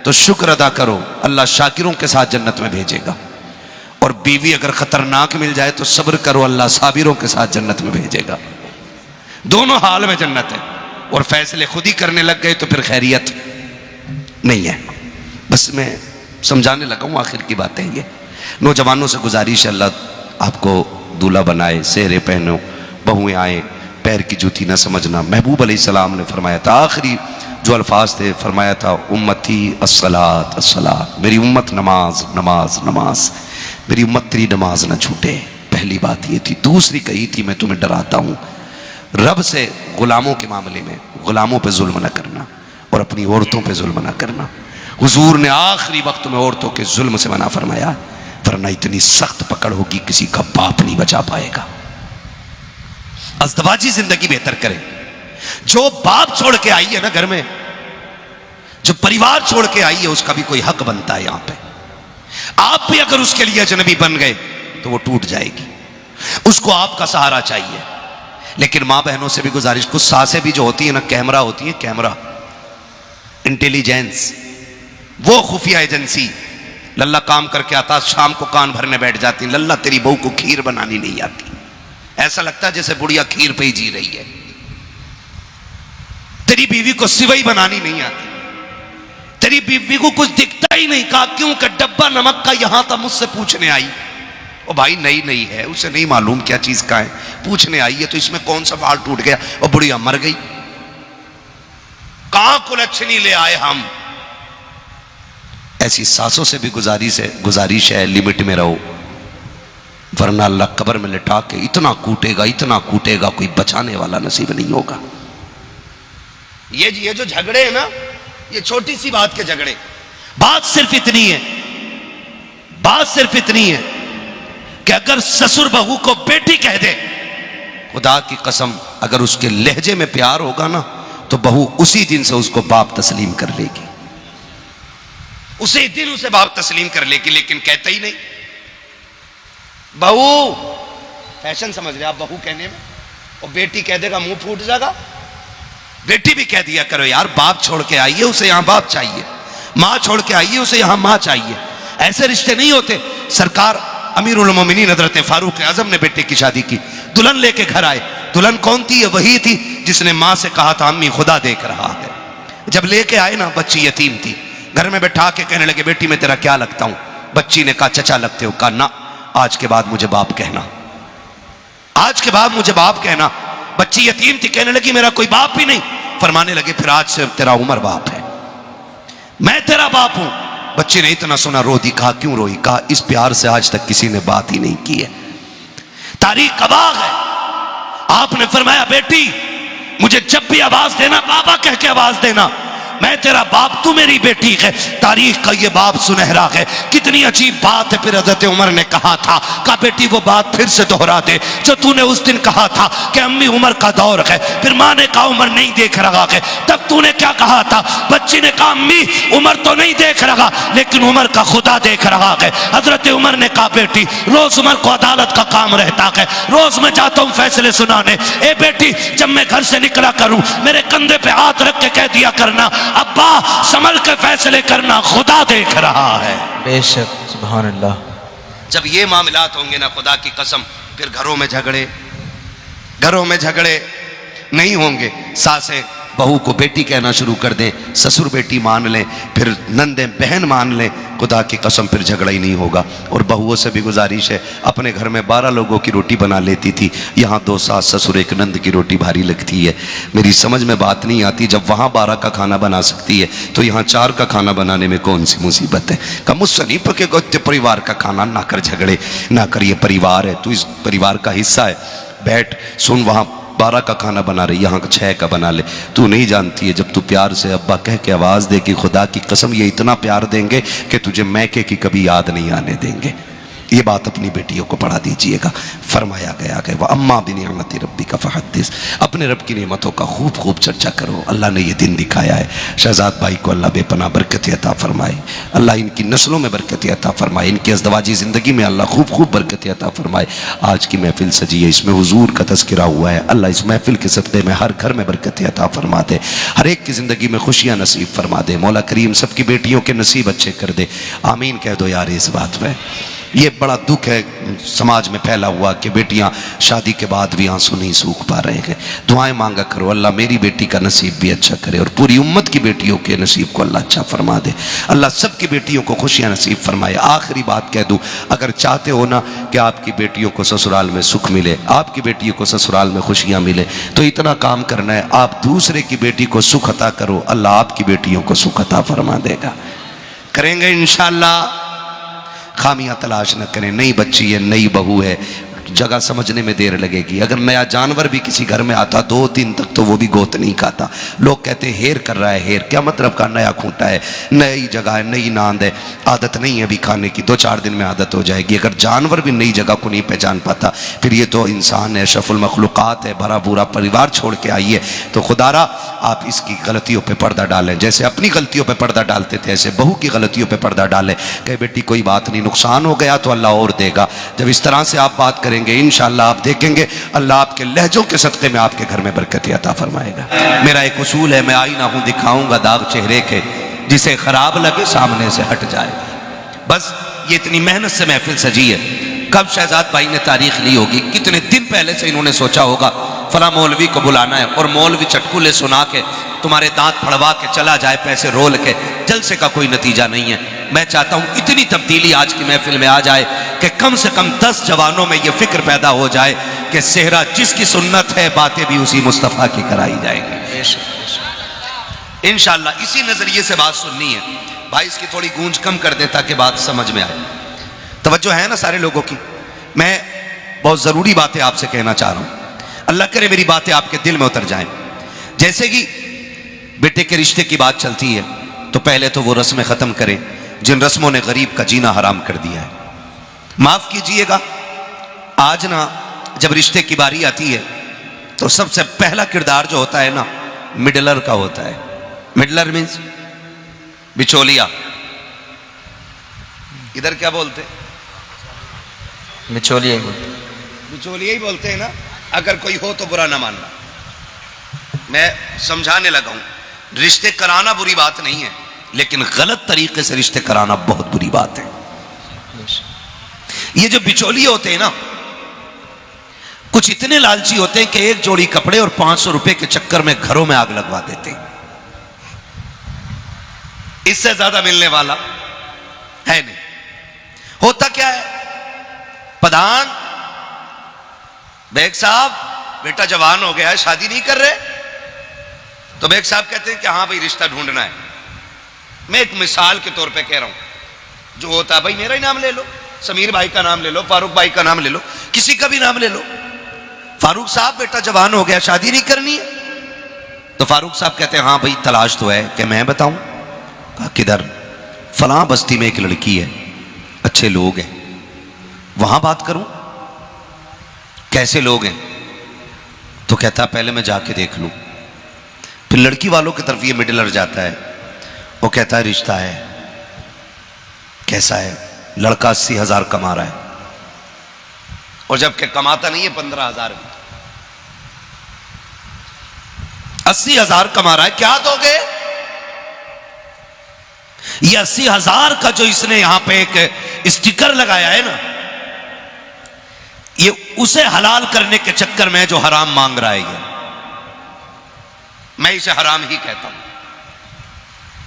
तो शुक्र अदा करो, अल्लाह शाकिरों के साथ जन्नत में भेजेगा, और बीवी अगर खतरनाक मिल जाए तो सब्र करो, अल्लाह साबिरों के साथ जन्नत में भेजेगा। दोनों हाल में जन्नत है, और फैसले खुद ही करने लग गए तो फिर खैरियत नहीं है। बस मैं समझाने लगा हूं, आखिर की बात है ये। नौजवानों से गुजारिश है, अल्लाह आपको दूल्हा बनाए, सेहरे पहनो, बहुएं आए, पैर की जूती ना समझना। महबूब अलैहिस्सलाम ने फरमाया था, आखिरी जो अल्फाज थे, फरमाया था उम्मती अस्सलात अस्सलात, मेरी उम्मत नमाज नमाज नमाज, मेरी उम्मत तेरी नमाज ना छूटे। पहली बात ये थी। दूसरी कही थी, मैं तुम्हें डराता हूं रब से गुलामों के मामले में, गुलामों पे जुल्म ना करना और अपनी औरतों पे जुल्म ना करना। हुजूर ने आखिरी वक्त में औरतों के जुल्म से मना फरमाया, वरना इतनी सख्त पकड़ होगी किसी का बाप नहीं बचा पाएगा। अज़दवाजी जिंदगी बेहतर करें। जो बाप छोड़ के आई है ना घर में, जो परिवार छोड़ के आई है, उसका भी कोई हक बनता है यहां पे। आप भी अगर उसके लिए अजनबी बन गए तो वो टूट जाएगी, उसको आपका सहारा चाहिए। लेकिन मां बहनों से भी गुजारिश, कुछ सासें भी जो होती है ना, कैमरा होती है, कैमरा इंटेलिजेंस, वो खुफिया एजेंसी। लल्ला काम करके आता, शाम को कान भरने बैठ जाती, लल्ला तेरी बहू को खीर बनानी नहीं आती। ऐसा लगता है जैसे बुढ़िया खीर पे ही जी रही है। तेरी बीवी को सिवई बनानी नहीं आती, तेरी बीवी को कुछ दिखता ही नहीं। कहा क्यों? कि डब्बा नमक का यहां था, मुझसे पूछने आई, वो भाई नई नई है, उसे नहीं मालूम क्या चीज का है, पूछने आई है तो इसमें कौन सा बाल टूट गया, और बुढ़िया मर गई। कहां कुलच्छनी ले आए हम। ऐसी सासों से भी गुजारिश है लिमिट में रहो, वरना अल्लाह कब्र में लिटा के इतना कूटेगा कोई बचाने वाला नसीब नहीं होगा। ये जो झगड़े हैं ना, ये छोटी सी बात के झगड़े, बात सिर्फ इतनी है कि अगर ससुर बहू को बेटी कह दे, खुदा की कसम अगर उसके लहजे में प्यार होगा ना तो बहू उसी दिन से उसको बाप तस्लीम कर लेगी, उसी दिन उसे बाप तस्लीम कर लेगी। लेकिन कहते ही नहीं। बहू फैशन समझ रहे आप बहू कहने में, और बेटी कह देगा मुंह फूट जाएगा। बेटी भी कह दिया करो यार, बाप छोड़ के आई है उसे यहां बाप चाहिए, मां छोड़ के आई है उसे यहां मां चाहिए। ऐसे रिश्ते नहीं होते। सरकार अमीरुल मोमिनीन हज़रत फारूक आज़म ने बेटे की शादी की, दुल्हन लेके घर आए। दुल्हन कौन थी? ये वही थी जिसने मां से कहा था अम्मी खुदा देख रहा है। जब लेके आए ना, बच्ची यतीम थी, घर में बैठा के कहने लगे बेटी मैं तेरा क्या लगता हूं? बच्ची ने कहा चचा लगते हो। कहा ना, आज के बाद मुझे बाप कहना, आज के बाद मुझे बाप कहना। बच्ची यतीम थी, कहने लगी मेरा कोई बाप ही नहीं। फरमाने लगे फिर आज से तेरा उमर बाप है, मैं तेरा बाप हूं। बच्ची ने इतना सुना रो दी। कहा क्यों रोई? कहा इस प्यार से आज तक किसी ने बात ही नहीं की है, तारीख गवाह है। आपने फरमाया बेटी मुझे जब भी आवाज देना बाबा कह के आवाज देना, मैं तेरा बाप, तू मेरी बेटी है। तारीख का ये बाप सुनहरा है। कितनी अजीब बात है। फिर हज़रत उमर ने कहा था, कहा बेटी वो बात फिर से दोहरा दे जो तूने उस दिन कहा था कि अम्मी उमर का दौर है। फिर मां ने कहा उमर नहीं देख रहा है, तब तूने क्या कहा था? बच्ची ने कहा अम्मी उमर तो नहीं देख रहा, लेकिन उमर का खुदा देख रहा है। हजरत उमर ने कहा बेटी रोज उमर को अदालत का काम रहता है, रोज मैं जाता हूं फैसले सुनाने। ए बेटी जब मैं घर से निकला करूं मेरे कंधे पे हाथ रख के कह दिया करना अब्बा संभल के फैसले करना, खुदा देख रहा है। बेशक, सुभान अल्लाह। जब ये मामलात होंगे ना, खुदा की कसम, फिर घरों में झगड़े नहीं होंगे। सासें बहू को बेटी कहना शुरू कर दें, ससुर बेटी मान लें, फिर नंदे बहन मान लें, खुदा की कसम फिर झगड़ा ही नहीं होगा। और बहुओं से भी गुजारिश है, अपने घर में 12 लोगों की रोटी बना लेती थी, यहाँ 2 सास ससुर 1 नंद की रोटी भारी लगती है। मेरी समझ में बात नहीं आती, जब वहाँ 12 का खाना बना सकती है तो यहाँ 4 का खाना बनाने में कौन सी मुसीबत है। कम मुझसे नहीं पकेगा इतने परिवार का खाना, ना कर झगड़े, ना कर, ये परिवार है, तू इस परिवार का हिस्सा है, बैठ सुन, वहाँ 12 का खाना बना रही, यहाँ 6 का बना ले। तू नहीं जानती है जब तू प्यार से अब्बा कह के आवाज़ दे कि खुदा की कसम ये इतना प्यार देंगे कि तुझे मैके की कभी याद नहीं आने देंगे। ये बात अपनी बेटियों को पढ़ा दीजिएगा। फरमाया गया कि वह अम्मा बिनिअमति रब्बी का फहद्दिस, अपने रब की नेमतों का खूब खूब चर्चा करो। अल्लाह ने ये दिन दिखाया है। शहजाद भाई को अल्लाह बेपनाह बरकत अता फरमाए, अल्लाह इनकी नस्लों में बरकत अता फरमाए, इनकी अज़दवाजी ज़िंदगी में अल्लाह खूब खूब बरकत अता फरमाए। आज की महफिल सजी है, इसमें हुजूर का तज़किरा हुआ है। अल्लाह इस महफिल के सदक़े में हर घर में बरकत अता फरमा दे, हर एक की ज़िंदगी में खुशियाँ नसीब फरमा दे। मौला करीम सबकी बेटियों के नसीब अच्छे कर दे। आमीन कह दो यार इस बात में। ये बड़ा दुख है समाज में फैला हुआ कि बेटियां शादी के बाद भी आंसू नहीं सूख पा रहे हैं। दुआएं मांगा करो, अल्लाह मेरी बेटी का नसीब भी अच्छा करे और पूरी उम्मत की बेटियों के नसीब को अल्लाह अच्छा फरमा दे। अल्लाह सबकी बेटियों को खुशियां नसीब फरमाए। आखिरी बात कह दूं, अगर चाहते हो ना कि आपकी बेटियों को ससुराल में सुख मिले, आपकी बेटियों को ससुराल में खुशियां मिले, तो इतना काम करना है, आप दूसरे की बेटी को सुख अता करो, अल्लाह आपकी बेटियों को सुख अता फरमा देगा। करेंगे इंशाअल्लाह। खामियां तलाश न करें। नई बच्ची है, नई बहू है, जगह समझने में देर लगेगी। अगर नया जानवर भी किसी घर में आता 2 दिन तक तो वो भी गोत नहीं खाता। लोग कहते हैं हेर कर रहा है। हेर क्या मतलब का? नया खूंटा है, नई जगह है, नई नांद है, आदत नहीं है अभी खाने की, 2-4 दिन में आदत हो जाएगी। अगर जानवर भी नई जगह को नहीं पहचान पाता, फिर ये तो इंसान है, अशरफुल मखलूक़ात है, भरा पूरा परिवार छोड़ के आई है। तो खुदारा आप इसकी गलतियों पर पर्दा डालें, जैसे अपनी गलतियों पर पर्दा डालते थे ऐसे बहू की गलतियों पर पर्दा डालें। कहे बेटी कोई बात नहीं, नुकसान हो गया तो अल्लाह और देगा। जब इस तरह से आप बात करेंगे इंशाअल्लाह आप देखेंगे अल्लाह आपके लहजों के सदक़े में आपके घर में बरकत अता फरमाएगा। मेरा एक उसूल है, मैं आईना हूं दिखाऊंगा दाग चेहरे के, जिसे खराब लगे सामने से हट जाए। बस ये इतनी मेहनत से महफिल सजी है। कब शहजाद भाई ने तारीख ली होगी, कितने दिन पहले से इन्होंने सोचा होगा फला मौलवी को बुलाना है, और मौलवी चटकुले सुना के तुम्हारे दांत फड़वा के चला जाए, पैसे रोल के। जलसे का कोई नतीजा नहीं है। मैं चाहता हूं इतनी तब्दीली आज की महफिल में आ जाए कि कम से कम 10 जवानों में यह फिक्र पैदा हो जाए कि सेहरा जिसकी सुन्नत है, बातें भी उसी मुस्तफ़ा की कराई जाएंगी इंशाअल्लाह। इसी नजरिए से बात सुननी है भाई। इसकी थोड़ी गूंज कम कर दे ताकि बात समझ में आए। तवज्जो है ना सारे लोगों की। मैं बहुत ज़रूरी बातें आपसे कहना चाह रहा हूँ। अल्लाह करे मेरी बातें आपके दिल में उतर जाएं। जैसे कि बेटे के रिश्ते की बात चलती है तो पहले तो वो रस्में ख़त्म करें जिन रस्मों ने गरीब का जीना हराम कर दिया है। माफ़ कीजिएगा, आज ना जब रिश्ते की बारी आती है तो सबसे पहला किरदार जो होता है ना, मिडलर का होता है। मिडलर मीन्स बिचौलिया। इधर क्या बोलते हैं? बिचौलिया ही बोलते। बिचौलिया ही बोलते हैं ना। अगर कोई हो तो बुरा ना मानना, मैं समझाने लगा हूं। रिश्ते कराना बुरी बात नहीं है, लेकिन गलत तरीके से रिश्ते कराना बहुत बुरी बात है। ये जो बिचौलिए होते हैं ना, कुछ इतने लालची होते हैं कि एक जोड़ी कपड़े और 500 रुपए के चक्कर में घरों में आग लगवा देते हैं। इससे ज्यादा मिलने वाला है नहीं। होता क्या है, प्रधान बेग साहब बेटा जवान हो गया है, शादी नहीं कर रहे, तो बेग साहब कहते हैं कि हाँ भाई रिश्ता ढूंढना है। मैं एक मिसाल के तौर पे कह रहा हूं। जो होता है भाई, मेरा ही नाम ले लो, समीर भाई का नाम ले लो, फारूक भाई का नाम ले लो, किसी का भी नाम ले लो। फारूक साहब बेटा जवान हो गया, शादी नहीं करनी है। तो फारूक साहब कहते हैं हाँ भाई तलाश तो है। कि मैं बताऊं? कहा किधर? फलां बस्ती में एक लड़की है, अच्छे लोग हैं, वहां बात करूं? कैसे लोग हैं? तो कहता पहले मैं जाके देख लूं। फिर लड़की वालों की तरफ ये मिडलर जाता है, वो कहता है रिश्ता है। कैसा है? लड़का 80,000 कमा रहा है, और जबकि कमाता नहीं है 15,000। 80,000 कमा रहा है, क्या दोगे? ये 80,000 का जो इसने यहां पे एक स्टिकर लगाया है ना, ये उसे हलाल करने के चक्कर में जो हराम मांग रहा है। ये मैं इसे हराम ही कहता हूं।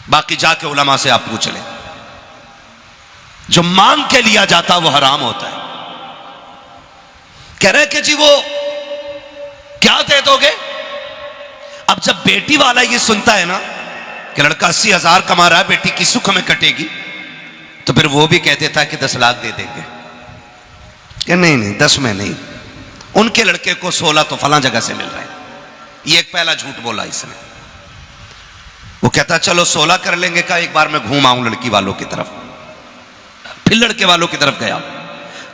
बाकी जाके उलमा से आप पूछ लें, जो मांग के लिया जाता वो हराम होता है। कह रहे कि जी वो क्या दे दोगे? अब जब बेटी वाला ये सुनता है ना कि लड़का 80,000 कमा रहा है, बेटी की सुख में कटेगी, तो फिर वो भी कह देता है कि 10 लाख दे देंगे। कि नहीं 10 में नहीं, उनके लड़के को 16 तो फलां जगह से मिल रहा है। ये एक पहला झूठ बोला इसने। वो कहता चलो 16 कर लेंगे। का एक बार मैं घूम आऊं लड़की वालों की तरफ। फिर लड़के वालों की तरफ गया,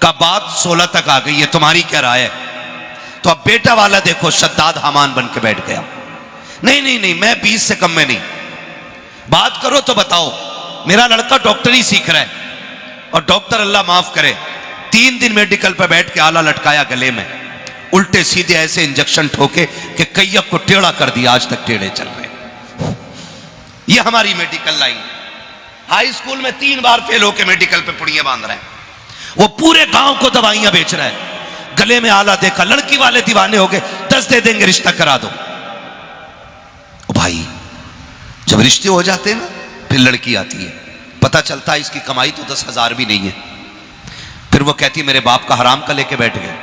का बात 16 तक आ गई है, तुम्हारी क्या राय है? तो अब बेटा वाला देखो शद्दाद हमान बन के बैठ गया। नहीं मैं 20 से कम में नहीं। बात करो तो बताओ, मेरा लड़का डॉक्टरी सीख रहा है, और डॉक्टर अल्लाह माफ करे 3 दिन मेडिकल पर बैठ के आला लटकाया गले में, उल्टे सीधे ऐसे इंजेक्शन ठोके कि कैयब को टेढ़ा कर दिया, आज तक टेढ़े चल रहे। ये हमारी मेडिकल लाइन। हाई स्कूल में 3 बार फेल होके मेडिकल पे पुड़ियां बांध रहे हैं। वो पूरे गांव को दवाइयां बेच रहा है। गले में आला देखा, लड़की वाले दीवाने हो गए, 10 दे देंगे, रिश्ता करा दो। ओ भाई जब रिश्ते हो जाते हैं ना, फिर लड़की आती है, पता चलता है इसकी कमाई तो 10,000 भी नहीं है। फिर वो कहती मेरे बाप का हराम का लेके बैठ गए।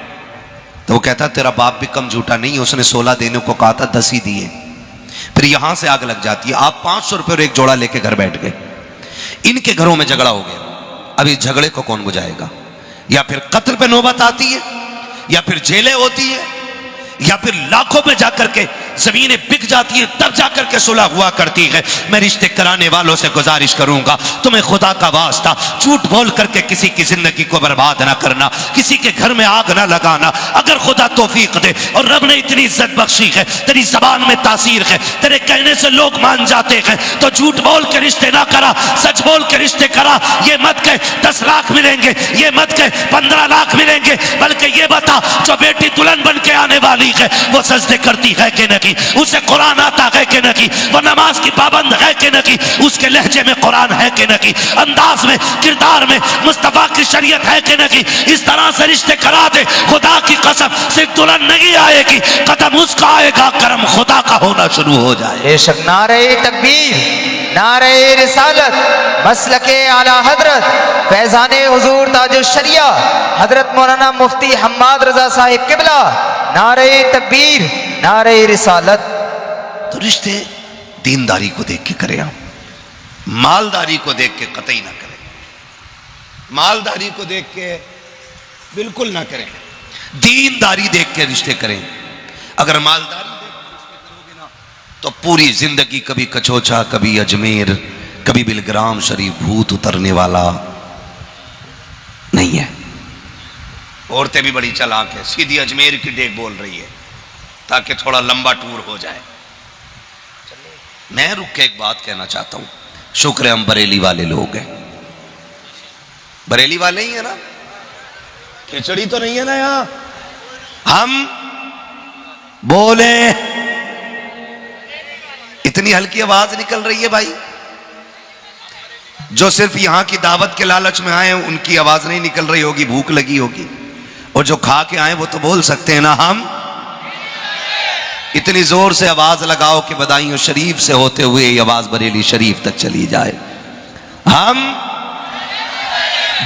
तो वो कहता तेरा बाप भी कम झूठा नहीं है, उसने 16 देने को कहा था, 10 ही दिए। फिर यहां से आग लग जाती है। आप 500 रुपये और एक जोड़ा लेके घर बैठ गए। इनके घरों में झगड़ा हो गया। अब इस झगड़े को कौन बुझाएगा? या फिर कत्ल पे नौबत आती है, या फिर जेलें होती है, या फिर लाखों में जाकर के जमीनें बिक जाती हैं, तब जाकर के सुलह हुआ करती है। मैं रिश्ते कराने वालों से गुजारिश करूंगा, तुम्हें खुदा का वास्ता झूठ बोल करके किसी की जिंदगी को बर्बाद ना करना, किसी के घर में आग ना लगाना। अगर खुदा तौफीक दे और रब ने इतनी इज्जत बख्शी है, तेरी जबान में तासीर है, तेरे कहने से लोग मान जाते हैं, तो झूठ बोल के रिश्ते ना करा, सच बोल के रिश्ते करा। ये मत कह 10 लाख मिलेंगे, ये मत कह 15 लाख मिलेंगे, बल्कि ये बता जो बेटी दुल्हन बन के आने वाली है वो सजदे करती है कि नहीं, उसे कुरान आता है कि नहीं, वो नमाज की पाबंद है कि नहीं, उसके लहजे में कुरान है कि नहीं, अंदाज में किरदार में मुस्तफा की शरीयत है कि नहीं। इस तरह से रिश्ते करा दे, खुदा की कसम सिर्फ दुल्हन नहीं आएगी, कदम उसका आएगा, करम खुदा का होना शुरू हो जाए। बेशक नारे तकबीर, नारे रिसालत मसलके आला हजरत फैजान हुजूर ताजुश शरिया हजरत मौलाना मुफ्ती हम्माद रजा साहिब किबला, नारे तकबीर, नारे रिसालत। तो रिश्ते दीनदारी को देख के करें, आप मालदारी को देख के कतई ना करें, मालदारी को देख के बिल्कुल ना करें, दीनदारी देख के रिश्ते करें। अगर मालदारी देख के रिश्ते करोगे ना तो पूरी जिंदगी कभी कचोचा, कभी अजमेर, कभी बिलग्राम शरीफ भूत उतरने वाला नहीं है। औरतें भी बड़ी चालाक है, सीधी अजमेर की डेग बोल रही है ताकि थोड़ा लंबा टूर हो जाए। मैं रुक के एक बात कहना चाहता हूं, शुक्र है हम बरेली वाले लोग हैं, बरेली वाले ही है ना, खिचड़ी तो नहीं है ना यहां। हम बोले, इतनी हल्की आवाज निकल रही है भाई, जो सिर्फ यहां की दावत के लालच में आए उनकी आवाज नहीं निकल रही होगी, भूख लगी होगी, और जो खा के आए वो तो बोल सकते हैं ना हम। इतनी जोर से आवाज लगाओ कि बदायूं शरीफ से होते हुए ये आवाज बरेली शरीफ तक चली जाए। हम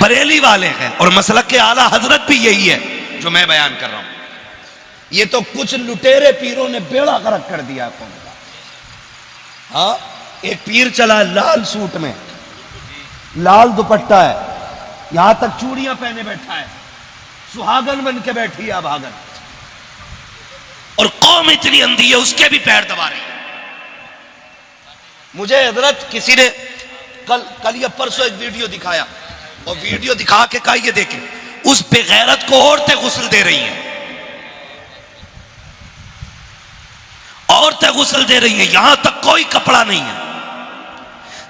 बरेली वाले हैं और मसलक के आला हजरत भी यही है जो मैं बयान कर रहा हूं। ये तो कुछ लुटेरे पीरों ने बेड़ा गर्क कर दिया कौन का। हाँ, एक पीर चला लाल सूट में, लाल दुपट्टा है, यहां तक चूड़ियां पहने बैठा है, सुहागन बन के बैठी है भागन, और कौम इतनी अंधी है उसके भी पैर दबा रही है। मुझे हजरत किसी ने कल या परसों एक वीडियो दिखाया, और वीडियो दिखा के कहा ये देखें, उस बेगैरत को औरतें गुस्ल दे रही हैं, औरतें गुस्ल दे रही हैं, यहां तक कोई कपड़ा नहीं है,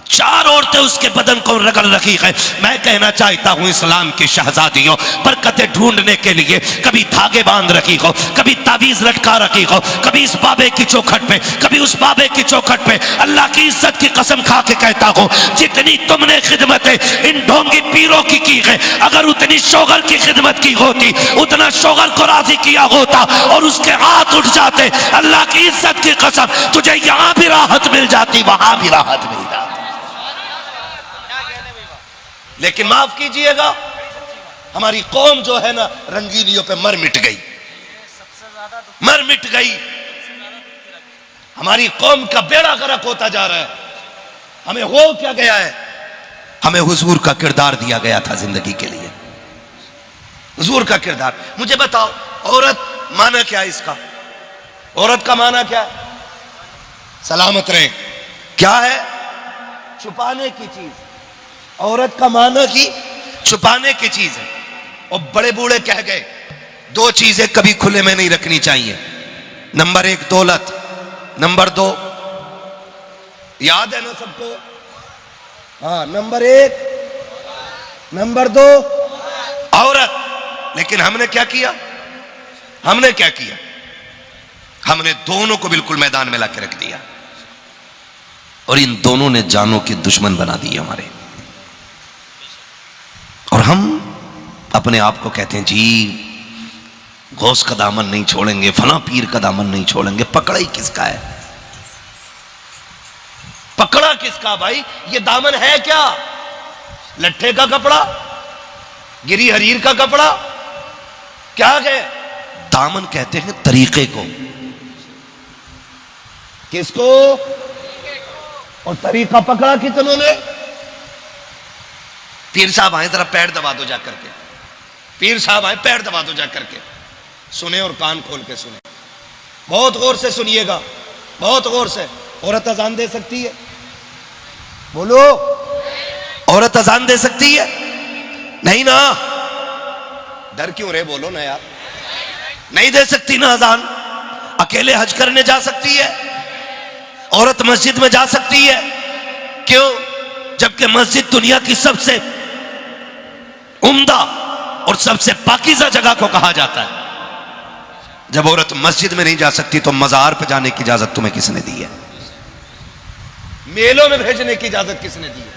4 औरतें उसके बदन को रगड़ रखी है। मैं कहना चाहता हूं इस्लाम की शहजादियों, बरकतें ढूंढने के लिए कभी धागे बांध रखी हो, कभी तावीज लटका रखी हो, कभी इस बाबे की चौखट पे, कभी उस बाबे की चौखट पे, अल्लाह की इज्जत की कसम खा के कहता हूं, जितनी तुमने खिदमतें इन ढोंगी पीरों की है, अगर उतनी शोगर की खिदमत की होती, उतना शोगर को राजी किया होता और उसके हाथ उठ जाते, अल्लाह की इज्जत की कसम तुझे यहां भी राहत मिल जाती, वहां भी राहत मिल जाती। लेकिन माफ कीजिएगा, हमारी कौम जो है ना रंगीनियों पे मर मिट गई, मर मिट गई। हमारी कौम का बेड़ा गर्क होता जा रहा है। हमें हो क्या गया है, हमें हुजूर का किरदार दिया गया था जिंदगी के लिए, हुजूर का किरदार। मुझे बताओ औरत माना क्या है इसका, औरत का माना क्या है? सलामत रहे, क्या है? छुपाने की चीज। औरत का माना की छुपाने की चीज है। और बड़े बूढ़े कह गए 2 चीजें कभी खुले में नहीं रखनी चाहिए, नंबर 1 दौलत, नंबर 2 याद है ना सबको, हाँ, नंबर 1, नंबर 2 औरत। लेकिन हमने क्या किया, हमने क्या किया, हमने दोनों को बिल्कुल मैदान में लाके रख दिया, और इन दोनों ने जानों के दुश्मन बना दिए हमारे। और हम अपने आप को कहते हैं जी गौस का दामन नहीं छोड़ेंगे, फला पीर का दामन नहीं छोड़ेंगे। पकड़ा ही किसका है, पकड़ा किसका भाई? ये दामन है क्या? लट्ठे का कपड़ा, गिरी हरीर का कपड़ा, क्या है? दामन कहते हैं तरीके को। किसको? और तरीका पकड़ा कितनों ने? पीर साहब आए, जरा पैर दबा दो जा करके, पीर साहब आए, पैर दबा दो जा करके, सुने और कान खोल के सुने, बहुत गौर से सुनिएगा, बहुत गौर से। औरत अजान दे सकती है? बोलो, औरत अजान दे सकती है? नहीं ना, डर क्यों रहे, बोलो ना यार। नहीं दे सकती ना अजान। अकेले हज करने जा सकती है औरत, मस्जिद में जा सकती है, क्यों? जबकि मस्जिद दुनिया की सबसे उम्दा और सबसे पाकीज़ा जगह को कहा जाता है। जब औरत मस्जिद में नहीं जा सकती तो मजार पे जाने की इजाजत तुम्हें किसने दी है? मेलों में भेजने की इजाजत किसने दी है?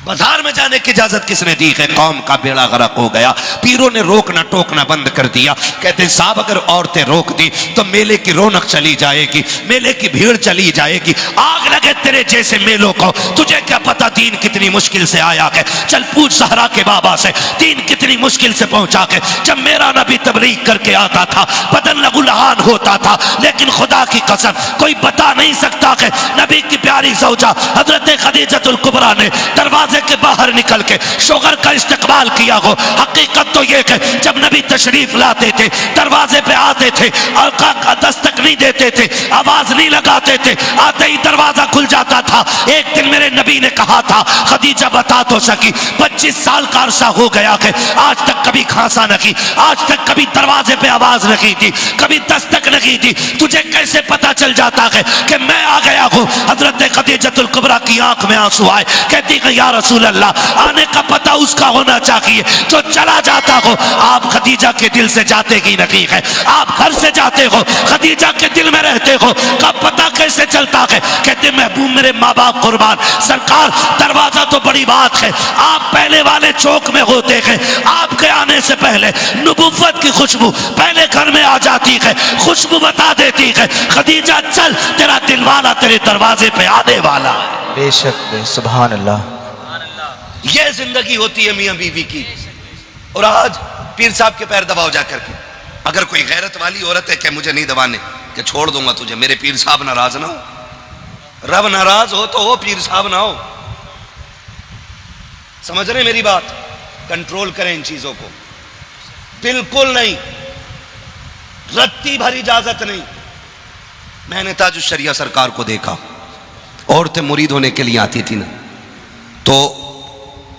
बाजार में जाने की इजाजत किसने दी है? कौम का बेड़ा गर्क हो गया। पीरों ने रोकना टोकना बंद कर दिया। कहते साहब अगर औरतें रोक दी तो मेले की रौनक चली जाएगी, मेले की भीड़ चली जाएगी। आग लगे तेरे जैसे मेलों को, तुझे क्या पता दीन कितनी मुश्किल से आया है। चल पूछ सहरा के बाबा से, दीन कितनी मुश्किल से पहुंचा के। जब मेरा नबी तबलीग करके आता था बदन लहूलुहान होता था, लेकिन खुदा की कसम कोई बता नहीं सकता कि नबी की प्यारी ज़ौजा हजरत खदीजतुल कुबरा ने दरवाजे के बाहर निकल के शोगर का इस्तकबाल किया हो। हकीकत तो यह कि जब नबी तशरीफ लाते थे दरवाजे पे आते थे और का दस्तक नहीं देते थे, आवाज नहीं लगाते थे, आते ही दरवाजा खुल जाता था। एक दिन मेरे नबी ने कहा था, खदीजा बता तो सकी 25 साल का अरसा हो गया कि आज तक कभी खांसा नहीं, आज तक कभी दरवाजे पे आवाज नहीं दी, कभी दस्तक नहीं दी। तुझे कैसे पता चल जाता है कि मैं आ गया हूं? हजरत खदीजतुल कुबरा की आंख में आंसू आए। कहती कि या रसूल अल्लाह, आने का पता उसका होना चाहिए जो चला जाता हो। आप खदीजा के दिल से जाते ही नहीं है, आप घर से जाते हो, खदीजा के दिल में रहते हो, का पता कैसे चलता है? कहते महबूब मेरे माँ बाप कुर्बान, सरकार दरवाजा तो बड़ी बात है, आप पहले वाले चौक में होते हैं। आपके आने से पहले नबुव्वत की खुशबू पहले घर में आ जाती है, खुशबू बता देती है खदीजा चल तेरा दिलवाला तेरे दरवाजे पे आने वाला। बेशक सुभान अल्लाह। यह जिंदगी होती है मियां बीवी की। और आज पीर साहब के पैर दबाओ जाकर के। अगर कोई गैरत वाली औरत है कि मुझे नहीं दबाने, कि छोड़ दूंगा तुझे, मेरे पीर साहब नाराज ना हो। रब नाराज हो तो हो, पीर साहब ना हो। समझ रहे मेरी बात? कंट्रोल करें इन चीजों को, बिल्कुल नहीं, रत्ती भर इजाजत नहीं। मैंने ताजुश शरिया सरकार को देखा, औरतें मुरीद होने के लिए आती थी ना, तो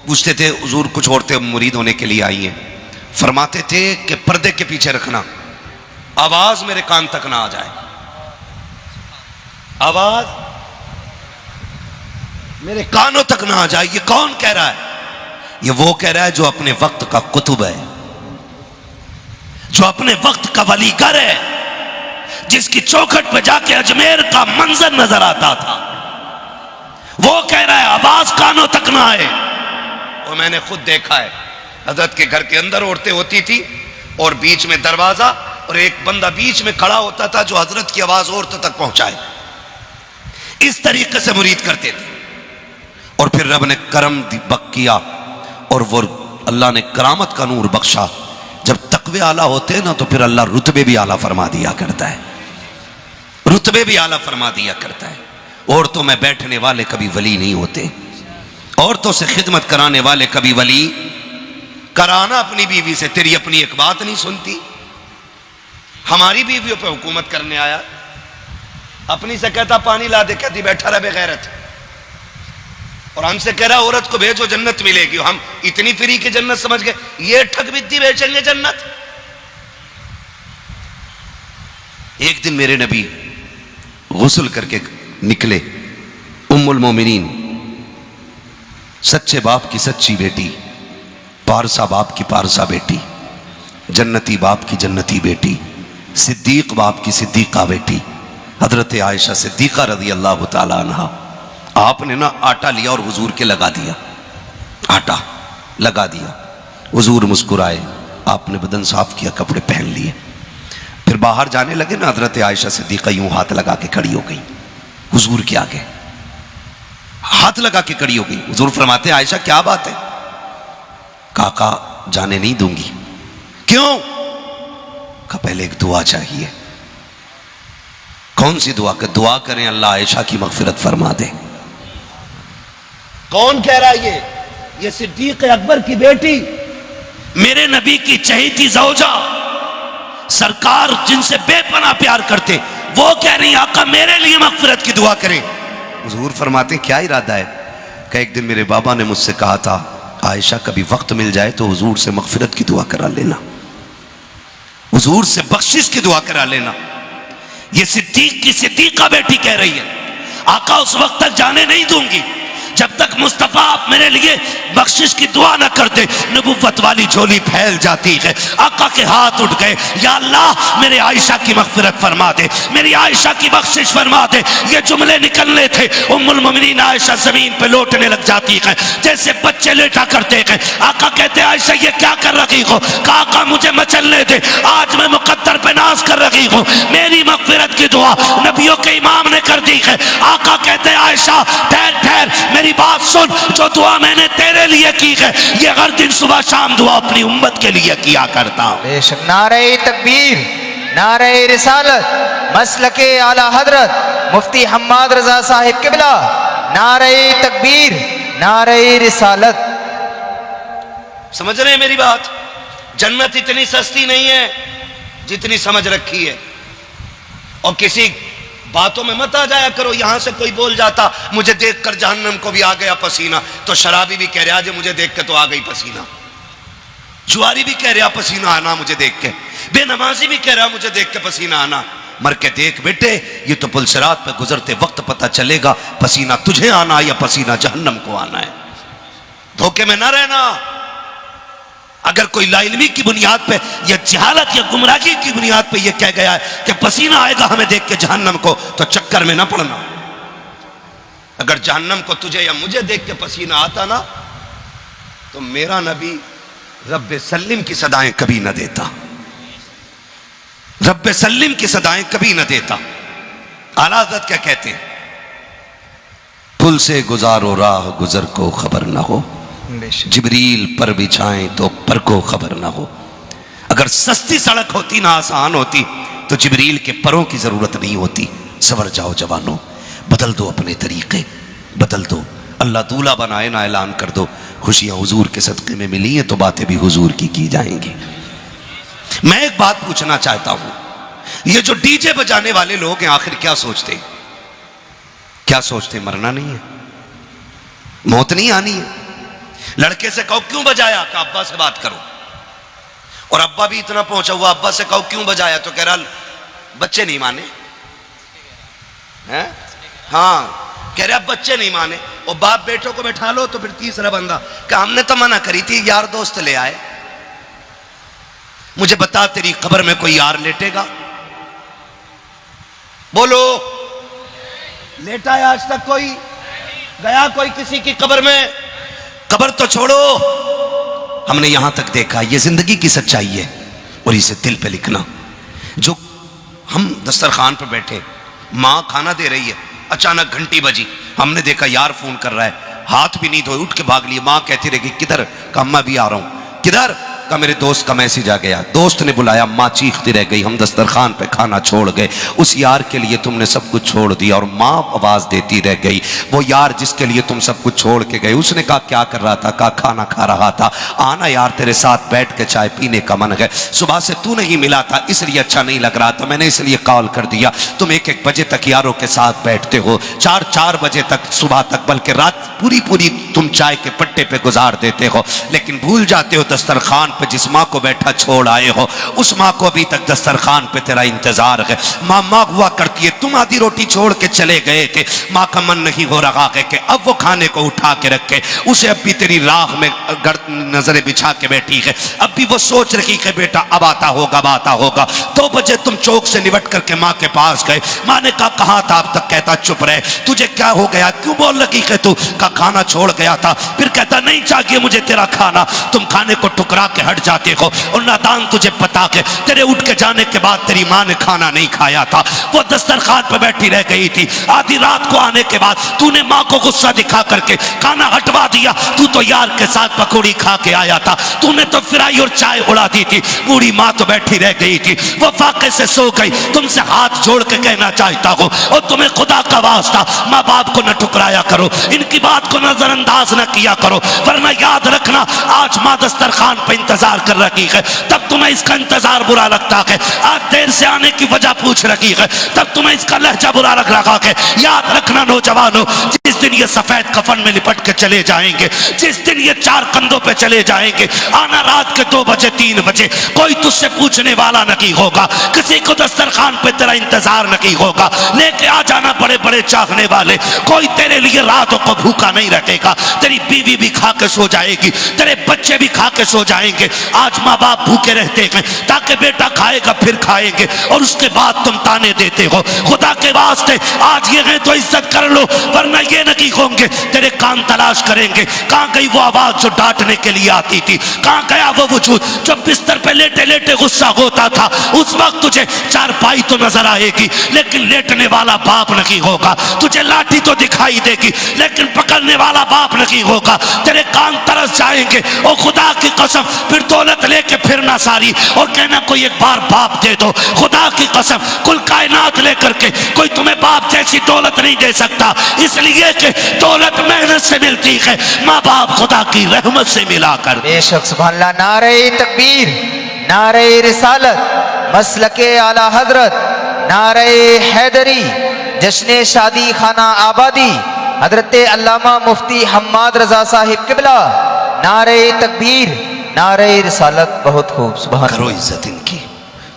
पूछते थे हुजूर कुछ औरतें मुरीद होने के लिए आई हैं, फरमाते थे कि पर्दे के पीछे रखना, आवाज मेरे कान तक ना आ जाए, आवाज मेरे कानों तक ना आ जाए। ये कौन कह रहा है? ये वो कह रहा है जो अपने वक्त का कुतुब है, जो अपने वक्त का वलीगर है, जिसकी चौखट पे जाके अजमेर का मंजर नजर आता था। वो कह रहा है आवाज कानों तक ना आए। और मैंने खुद देखा है, हजरत के घर के अंदर औरतें होती थी और बीच में दरवाजा, और एक बंदा बीच में खड़ा होता था जो हजरत की आवाज औरतों तक पहुंचाए। इस तरीके से मुरीद करते थे। और फिर रब ने करम बक किया और वो अल्लाह ने करामत का नूर बख्शा। जब तकवे आला होते हैं ना तो फिर अल्लाह रुतबे भी आला फरमा दिया करता है, रुतबे भी आला फरमा दिया करता है। औरतों में बैठने वाले कभी वली नहीं होते, औरतों से खिदमत कराने वाले कभी वली। कराना अपनी बीवी से, तेरी अपनी एक बात नहीं सुनती। हमारी बीवियों पे हुकूमत करने आया, अपनी से कहता पानी ला दे, कहती बैठा रहे बेगैरत। और हमसे कह रहा औरत को भेजो जन्नत मिलेगी। हम इतनी फ्री की जन्नत समझ गए, ये ठग बिद्दी बेचेंगे जन्नत। एक दिन मेरे नबी गुस्ल करके निकले, उम्मुल मोमिनीन, सच्चे बाप की सच्ची बेटी, पारसा बाप की पारसा बेटी, जन्नती बाप की जन्नती बेटी, सिद्दीक बाप की सिद्दीका बेटी, हजरत आयशा सिद्दीका रज़ी अल्लाह ताला अन्हा। आपने ना आटा लिया और हुजूर के लगा दिया, आटा लगा दिया। हुजूर मुस्कुराए, आपने बदन साफ किया, कपड़े पहन लिए, फिर बाहर जाने लगे ना, हजरत आयशा सिद्दीका यूं हाथ लगा के खड़ी हो गई हुजूर के आगे, हाथ लगा के खड़ी हो गई। हुजूर फरमाते आयशा क्या बात है? काका जाने नहीं दूंगी। क्यों? का पहले एक दुआ चाहिए। कौन सी दुआ? कर दुआ करें अल्लाह आयशा की मगफिरत फरमा दे। कौन कह रहा है? ये सिद्दीक अकबर की बेटी, मेरे नबी की चहेती ज़ौजा, सरकार जिनसे बेपनाह प्यार करते, वो कह रही आका मेरे लिए मगफिरत की दुआ करें। हुजूर फरमाते क्या इरादा है? कि एक दिन मेरे बाबा ने मुझसे कहा था आयशा कभी वक्त मिल जाए तो हुजूर से मगफिरत की दुआ करा लेना, हुजूर से बख्शिश की दुआ करा लेना। ये सिद्दीक की सिद्दीका बेटी कह रही है आका उस वक्त तक जाने नहीं दूंगी जब तक मुस्तफ़ा आप मेरे लिए बख्शिश की दुआ न करते, नबुव्वत वाली झोली फैल जाती है। आका के हाथ उठ गए, या अल्लाह मेरे आयशा की मग़फ़िरत फरमा दे, मेरी आयशा की बख्शिश फरमा दे। ये जुमले निकलने थे, उम्मुल मोमिनीन आयशा जमीन पे लौटने लग जाती है जैसे बच्चे लेटा करते हैं। आका कहते आयशा ये क्या कर रही हो? आका मुझे मचलने दे, आज मैं मुकद्दर पे नाज कर रही हूँ। मेरी मग़फ़िरत की दुआ नबियों के इमाम ने कर दी है। आका कहते आयशा ठहर ठहर, मेरी बात सुन, जो दुआ मैंने तेरे लिए की है ये हर दिन सुबह शाम दुआ अपनी उम्मत के लिए किया करता हूँ। बेशक। नारे तकबीर, नारे रिसालत, मसलके आला हजरत मुफ्ती हम्माद रजा साहिब किबला। नारे तकबीर, नारे रिसालत। समझ रहे हैं मेरी बात? जन्नत इतनी सस्ती नहीं है जितनी समझ रखी है। और किसी बातों में मत आ जाया करो। यहां से कोई बोल जाता मुझे देखकर जहन्नम को भी आ गया पसीना, तो शराबी भी कह रहा है मुझे देख के तो आ गई पसीना, जुआरी भी कह रहा पसीना आना मुझे देख के, बेनमाजी भी कह रहा मुझे देख के पसीना आना। मर के देख बेटे, ये तो पुलसिरात पे गुजरते वक्त पता चलेगा पसीना तुझे आना या पसीना जहन्नम को आना है। धोखे में ना रहना। अगर कोई लाइल्मी की बुनियाद पे या जहालत या गुमराही की बुनियाद पे ये कह गया है कि पसीना आएगा हमें देख के जहन्नम को, तो चक्कर में ना पड़ना। अगर जहन्नम को तुझे या मुझे देख के पसीना आता ना, तो मेरा नबी रब्बे सल्लिम की सदाएं कभी ना देता, रब्बे सल्लिम की सदाएं कभी ना देता। आला हज़रत क्या कहते हैं? पुल से गुजारो राह गुजर को खबर ना हो, जिब्रील पर बिछाएं तो पर को खबर ना हो। अगर सस्ती सड़क होती ना आसान होती तो जिब्रील के परों की जरूरत नहीं होती। सवर जाओ जवानों, बदल दो अपने तरीके, बदल दो। अल्लाह दूल्हा बनाए ना ऐलान कर दो, खुशियां हुजूर के सदक़े में मिली हैं तो बातें भी हुजूर की जाएंगी। मैं एक बात पूछना चाहता हूं, ये जो डीजे बजाने वाले लोग हैं आखिर क्या सोचते? क्या सोचते? मरना नहीं है, मौत नहीं आनी है। लड़के से कहो क्यों बजाया? कि अब्बा से बात करो। और अब्बा भी इतना पहुंचा हुआ, अब्बा से कहो क्यों बजाया? तो कह रहा बच्चे नहीं माने हैं। हाँ कह रहे अब बच्चे नहीं माने। और बाप बेटों को बैठा लो तो फिर तीसरा बंदा कि हमने तो मना करी थी, यार दोस्त ले आए। मुझे बता तेरी कब्र में कोई यार लेटेगा? बोलो, लेटा है आज तक कोई? गया कोई किसी की कब्र में? कब्र तो छोड़ो, हमने यहां तक देखा, ये जिंदगी की सच्चाई है और इसे दिल पे लिखना। जो हम दस्तरखान पर बैठे, मां खाना दे रही है, अचानक घंटी बजी, हमने देखा यार फोन कर रहा है, हाथ भी नहीं धोए उठ के भाग लिए। मां कहती रही किधर? का मैं भी आ रहा हूं। किधर? का मेरे दोस्त का मैसेज आ गया। दोस्त ने बुलाया, माँ चीखती रह गई, हम दस्तरखान पे खाना छोड़ गए, उस यार के लिए तुमने सब कुछ छोड़ दिया। और माँ आवाज देती रह गई, वो यार जिसके लिए तुम सब कुछ छोड़ के गए। उसने कहा क्या कर रहा था? कहा खाना खा रहा था। आना यार, तेरे साथ बैठ के चाय पीने का मन है। सुबह से तू नहीं मिला था इसलिए अच्छा नहीं लग रहा था, मैंने इसलिए कॉल कर दिया। तुम 1-1 बजे तक यारों के साथ बैठते हो, 4-4 बजे तक, सुबह तक, बल्कि रात पूरी तुम चाय के पट्टे पे गुजार देते हो, लेकिन भूल जाते हो दस्तरखान पे जिस माँ को बैठा छोड़ आए हो, उस माँ को अभी तक दस्तरखान पे तेरा इंतजार है। माँ हुआ करती है, तुम आधी रोटी छोड़ के चले गए थे, माँ का मन नहीं हो रहा है कि अब वो खाने को उठा के रखे, उसे अब भी तेरी राह में नजरें बिछा के बैठी है। अब भी वो सोच रही है बेटा अब आता होगा, अब आता होगा। 2 बजे तुम चौक से निपट करके माँ के पास गए, माँ ने कहा कहाँ था? अब तक कहता चुप रहे, तुझे क्या हो गया, क्यों बोल रही है तू? का खाना छोड़ गया था। फिर कहता नहीं चाहिए मुझे तेरा खाना, तुम खाने को टुकरा के हट जाते हो। और नादान तुझे पता है तेरे उठ के जाने के बाद तेरी माँ ने खाना नहीं खाया था, वो दस्तरखान पर बैठी रह गई थी। आधी रात को आने के बाद तूने माँ को गुस्सा दिखा करके खाना हटवा दिया। तू तो यार के साथ पकौड़ी खा के आया था, तूने तो फ्राई और चाय उड़ा दी थी। बूढ़ी माँ तो बैठी रह गई थी, वो फाके से सो गई। तुमसे हाथ जोड़ के कहना चाहता हूँ और तुम्हें खुदा का वास्ता माँ बाप को न ठुकराया करो, इनकी बात को नजरअंदाज न किया करो, वरना याद रखना आज माँ दस्तरखान पर इंतजार कर रखी है, तब तुम्हें इसका इंतजार बुरा लगता है। आज देर से आने की वजह पूछ रखी है, तब तुम्हें इसका लहजा बुरा लग रहा है। याद रखना नौजवानों, जिस दिन ये सफेद कफन में लिपट के चले जाएंगे, जिस दिन ये चार कंधों पे चले जाएंगे, आना रात के 2 बजे 3 बजे, कोई तुझसे पूछने वाला नहीं होगा, किसी को दस्तरखान पे तेरा इंतजार नहीं होगा, लेके आ जाना बड़े बड़े चाहने वाले। कोई तेरे लिए रातों को भूखा नहीं रखेगा, तेरी बीवी भी खा के सो जाएगी, तेरे बच्चे भी खा के सो जाएंगे। आज माँ बाप भूखे रहते हैं ताकि बेटा खाएगा फिर खाएंगे, और उसके बाद तुम ताने देते हो। खुदा के वास्ते आज ये है तो इज्जत कर लो, वरना ये नहीं होंगे तेरे कान तलाश करेंगे। कहां गई वो आवाज जो डांटने के लिए आती थी, कहां गया वो वजूद जो बिस्तर पे लेटे लेटे गुस्सा होता था। उस वक्त तुझे चारपाई तो नजर आएगी, लेकिन लेटने वाला बाप नहीं होगा। तुझे लाठी तो दिखाई देगी, लेकिन पकड़ने वाला बाप नहीं होगा। तेरे कान तरस जाएंगे, और खुदा की कसम फिर दौलत लेके फिरना सारी, और कहना कोई एक बार बाप दे दो। खुदा की कसम कुल कायनात लेकर के कोई तुम्हें बाप जैसी दौलत नहीं दे सकता, इसलिए कि दौलत मेहनत से मिलती है, माँ बाप खुदा की रहमत से मिला कर। बेशक सुभान अल्लाह। नारे तकबीर, नारे रिसालत, मसलके आला हजरत, नारे हैदरी, जश्न शादी खाना आबादी, हजरत अल्लामा मुफ्ती हम्माद रजा साहिब किबला। नारे तकबीर, नारे रिसालत। बहुत खूब, सुभान करो इज्जत इनकी,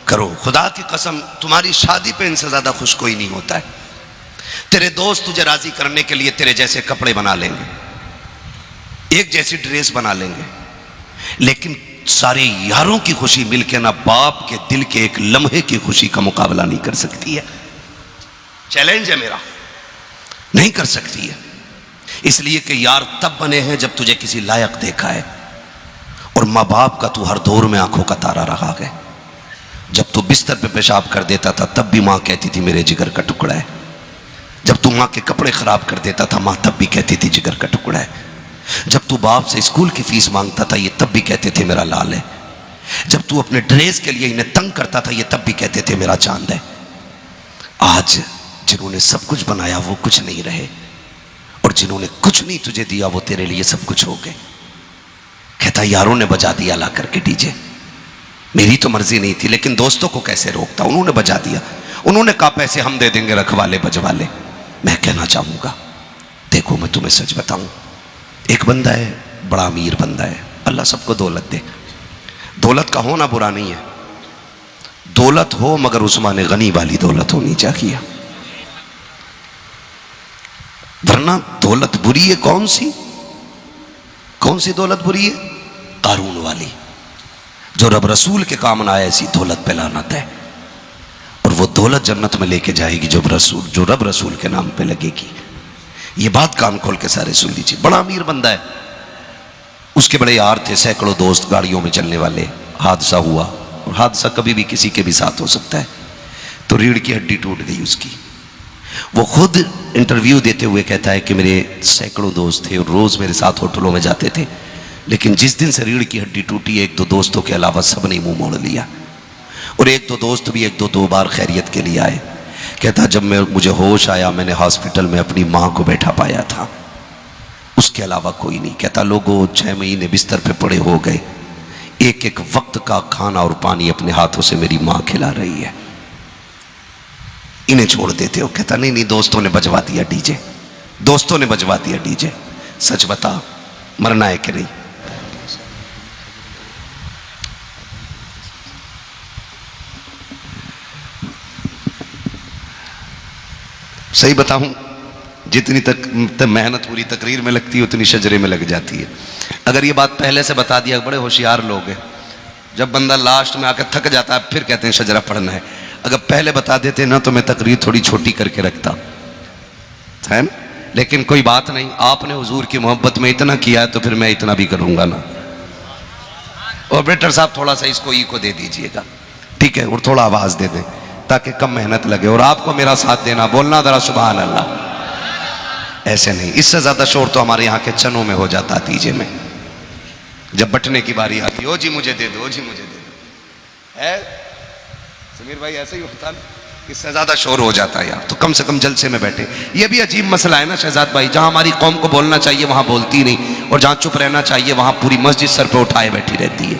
करो। खुदा की कसम तुम्हारी शादी पे इनसे ज्यादा खुश कोई नहीं होता है। तेरे दोस्त तुझे राजी करने के लिए तेरे जैसे कपड़े बना लेंगे, एक जैसी ड्रेस बना लेंगे, लेकिन सारे यारों की खुशी मिलकर ना बाप के दिल के एक लम्हे की खुशी का मुकाबला नहीं कर सकती है। चैलेंज है मेरा, नहीं कर सकती है। इसलिए कि यार तब बने हैं जब तुझे किसी लायक देखा है, और माँ बाप का तू हर दौर में आंखों का तारा रहा है। जब तू बिस्तर पे पेशाब कर देता था तब भी माँ कहती थी मेरे जिगर का टुकड़ा है। जब तू माँ के कपड़े खराब कर देता था माँ तब भी कहती थी जिगर का टुकड़ा है। जब तू बाप से स्कूल की फीस मांगता था ये तब भी कहते थे मेरा लाल है। जब तू अपने ड्रेस के लिए इन्हें तंग करता था ये तब भी कहते थे मेरा चांद है। आज जिन्होंने सब कुछ बनाया वो कुछ नहीं रहे, और जिन्होंने कुछ नहीं तुझे दिया वो तेरे लिए सब कुछ हो गए। कहता यारों ने बजा दिया ला करके डीजे, मेरी तो मर्जी नहीं थी, लेकिन दोस्तों को कैसे रोकता, उन्होंने बजा दिया। उन्होंने कहा पैसे हम दे देंगे रखवाले बजवाले। मैं कहना चाहूंगा, देखो मैं तुम्हें सच बताऊं, एक बंदा है बड़ा अमीर बंदा है, अल्लाह सबको दौलत दे। दौलत का होना बुरा नहीं है, दौलत हो मगर उस्मान गनी वाली दौलत होनी चाहिए, वरना दौलत बुरी है। कौन सी दौलत बुरी है? कारून वाली, जो रब रसूल के काम ना आए ऐसी दौलत पे लानत है। और वो दौलत जन्नत में लेके जाएगी जो रब रसूल के नाम पे लगेगी। ये बात कान खोल के सारे सुन लीजिए। बड़ा अमीर बंदा है, उसके बड़े यार थे, सैकड़ों दोस्त गाड़ियों में चलने वाले। हादसा हुआ, और हादसा कभी भी किसी के भी साथ हो सकता है, तो रीढ़ की हड्डी टूट गई उसकी। वो खुद इंटरव्यू देते हुए कहता है कि मेरे सैकड़ों दोस्त थे और रोज मेरे साथ होटलों में जाते थे, लेकिन जिस दिन से रीढ़ की हड्डी टूटी 1-2 दोस्तों के अलावा सब ने मुंह मोड़ लिया, और 1-2 दोस्त भी 1-2 बार खैरियत के लिए आए। कहता जब मुझे होश आया मैंने हॉस्पिटल में अपनी माँ को बैठा पाया था, उसके अलावा कोई नहीं। कहता लोगों 6 महीने बिस्तर पे पड़े हो गए, एक एक वक्त का खाना और पानी अपने हाथों से मेरी माँ खिला रही है, इन्हें छोड़ देते हो। कहता नहीं दोस्तों ने बजवा दिया डीजे, दोस्तों ने बजवा दिया डीजे। सच बता मरना है कि नहीं? सही बताऊं, जितनी तक मेहनत पूरी तकरीर में लगती है उतनी शजरे में लग जाती है। अगर ये बात पहले से बता दिया, बड़े होशियार लोग हैं, जब बंदा लास्ट में आकर थक जाता है फिर कहते हैं शजरा पढ़ना है। अगर पहले बता देते ना तो मैं तकरीर थोड़ी छोटी करके रखता, है ना। लेकिन कोई बात नहीं, आपने हुजूर की मोहब्बत में इतना किया है तो फिर मैं इतना भी करूंगा ना। ऑपरेटर साहब थोड़ा सा इसको ई को दे दीजिएगा, ठीक है, और थोड़ा आवाज दे दें ताकि कम मेहनत लगे। और आपको मेरा साथ देना, बोलना जरा सुभान अल्लाह। ऐसे नहीं, इससे ज्यादा शोर तो हमारे यहाँ के चनों में हो जाता है, तीजे में जब बटने की बारी आती है, ओ जी मुझे दे दो, ओ जी मुझे दे दो। है समीर भाई, ऐसे ही होता है, इससे ज्यादा शोर हो जाता है यार, तो कम से कम जलसे में बैठे। ये भी अजीब मसला है ना शहजाद भाई, जहां हमारी कौम को बोलना चाहिए वहां बोलती नहीं, और जहां चुप रहना चाहिए वहां पूरी मस्जिद सर पे उठाए बैठी रहती है।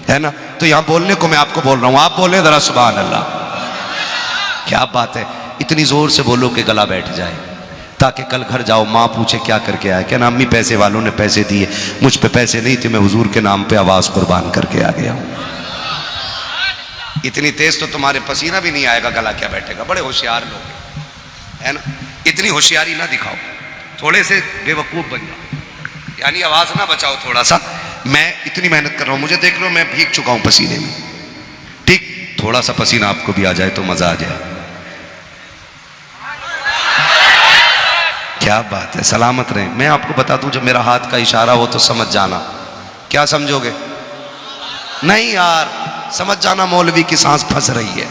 है ना। तो यहां बोलने को मैं आपको बोल रहा हूं, आप बोले जरा सुभान अल्लाह। क्या बात है, इतनी जोर से बोलो कि गला बैठ जाए, ताकि कल घर जाओ माँ पूछे क्या करके आए, क्या ना अम्मी पैसे वालों ने पैसे दिए, मुझ पे पैसे नहीं थे, मैं हुजूर के नाम पे आवाज कुर्बान करके आ गया हूं। इतनी तेज तो तुम्हारे पसीना भी नहीं आएगा, गला क्या बैठेगा। बड़े होशियार लोग है ना, इतनी होशियारी ना दिखाओ, थोड़े से बेवकूफ बन जाओ, यानी आवाज ना बचाओ थोड़ा सा। मैं इतनी मेहनत कर रहा हूं, मुझे देख लो मैं भीग चुका हूं पसीने में, ठीक, थोड़ा सा पसीना आपको भी आ जाए तो मजा आ जाए। क्या बात है, सलामत रहे। मैं आपको बता दूं, जब मेरा हाथ का इशारा हो तो समझ जाना। क्या समझोगे? नहीं यार, समझ जाना मौलवी की सांस फंस रही है,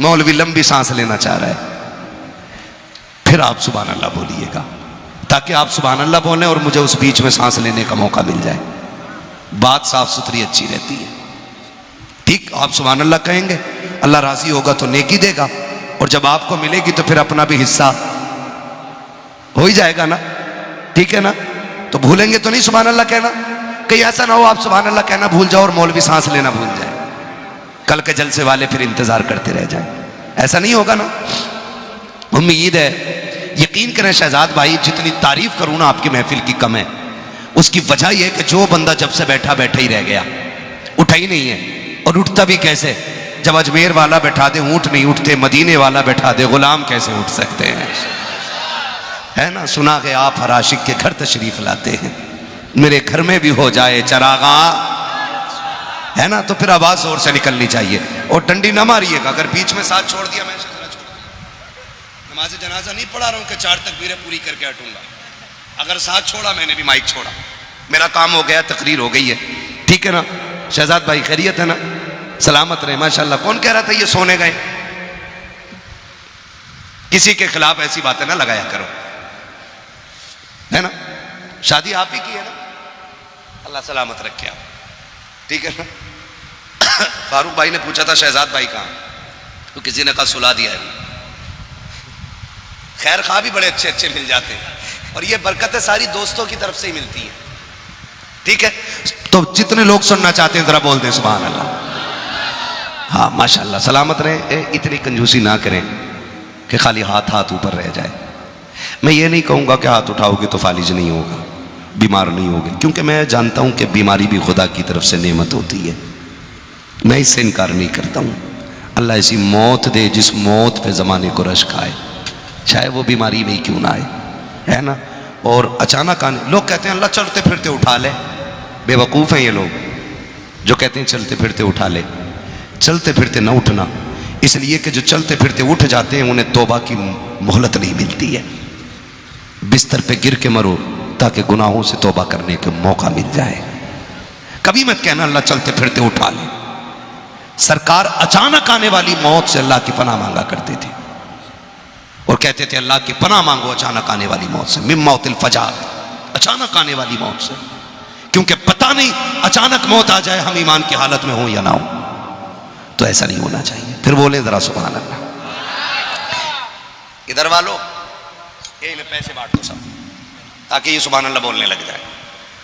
मौलवी लंबी सांस लेना चाह रहा है। फिर आप सुभान अल्लाह बोलिएगा, ताकि आप सुभान अल्लाह बोलें और मुझे उस बीच में सांस लेने का मौका मिल जाए। बात साफ सुथरी अच्छी रहती है, ठीक। आप सुभान अल्लाह कहेंगे, अल्लाह राजी होगा तो नेकी देगा, और जब आपको मिलेगी तो फिर अपना भी हिस्सा हो ही जाएगा ना, ठीक है ना। तो भूलेंगे तो नहीं सुभान अल्लाह कहना, कहीं ऐसा ना हो आप सुभान अल्लाह कहना भूल जाओ और मौलवी सांस लेना भूल जाए, कल के जलसे वाले फिर इंतजार करते रह जाए। ऐसा नहीं होगा ना। उम्मीद है, यकीन करें शहजाद भाई, जितनी तारीफ करूं ना आपकी महफिल की कम है। उसकी वजह यह कि जो बंदा जब से बैठा बैठा ही रह गया, उठा ही नहीं है, और उठता भी कैसे? जब अजमेर वाला बैठा दे ऊंट नहीं उठते, मदीने वाला बैठा दे गुलाम कैसे उठ सकते हैं, है ना। सुना के आप हर आशिक के घर तशरीफ लाते हैं, मेरे घर में भी हो जाए चरागा, है ना। तो फिर आवाज जोर से निकलनी चाहिए, और डंडी ना मारिएगा। अगर बीच में साथ छोड़ दिया, मैं नमाज जनाजा नहीं पढ़ा रहा हूं कि 4 तकबीरें पूरी करके हटूंगा। अगर साथ छोड़ा, मैंने भी माइक छोड़ा, मेरा काम हो गया, तकरीर हो गई है, ठीक है ना। शहजाद भाई खैरियत है ना, सलामत रहे माशाल्लाह। कौन कह रहा था ये सोने गए? किसी के खिलाफ ऐसी बातें ना लगाया करो, है ना। शादी आप ही की है ना, अल्लाह सलामत रखे आप, ठीक है ना। फारूक भाई ने पूछा था शहजाद भाई कहाँ, तो किसी ने कहा सुला दिया है। खैर खा भी बड़े अच्छे अच्छे मिल जाते हैं, और ये बरकतें सारी दोस्तों की तरफ से ही मिलती है, ठीक है। तो जितने लोग सुनना चाहते हैं जरा बोल दें सुभान अल्लाह। हाँ माशाल्लाह, सलामत रहे। इतनी कंजूसी ना करें कि खाली हाथ हाथ ऊपर रह जाए। मैं ये नहीं कहूँगा कि हाथ उठाओगे तो फालिज नहीं होगा, बीमार नहीं होगे, क्योंकि मैं जानता हूँ कि बीमारी भी खुदा की तरफ से नेमत होती है, मैं इससे इनकार नहीं करता हूँ। अल्लाह ऐसी मौत दे जिस मौत पे ज़माने को रश्क आए, चाहे वो बीमारी में क्यों ना आए, है ना। और अचानक आने, लोग कहते हैं अल्लाह चलते फिरते उठा ले, बेवकूफ़ हैं ये लोग जो कहते हैं चलते फिरते उठा ले। चलते फिरते न उठना, इसलिए कि जो चलते फिरते उठ जाते हैं उन्हें तौबा की मोहलत नहीं मिलती है। बिस्तर पे गिर के मरो ताकि गुनाहों से तौबा करने का मौका मिल जाए। कभी मत कहना अल्लाह चलते फिरते उठा ले। सरकार अचानक आने वाली मौत से अल्लाह की पनाह मांगा करते थे, और कहते थे अल्लाह की पनाह मांगो अचानक आने वाली मौत से, मिन मौतिल फजा, अचानक आने वाली मौत से, क्योंकि पता नहीं अचानक मौत आ जाए हम ईमान की हालत में हो या ना हो। तो ऐसा नहीं होना चाहिए। फिर बोले जरा सुभान अल्लाह। इधर वालों ये इन्हें पैसे बांट दो सब, ताकि ये सुभान अल्लाह बोलने लग जाए।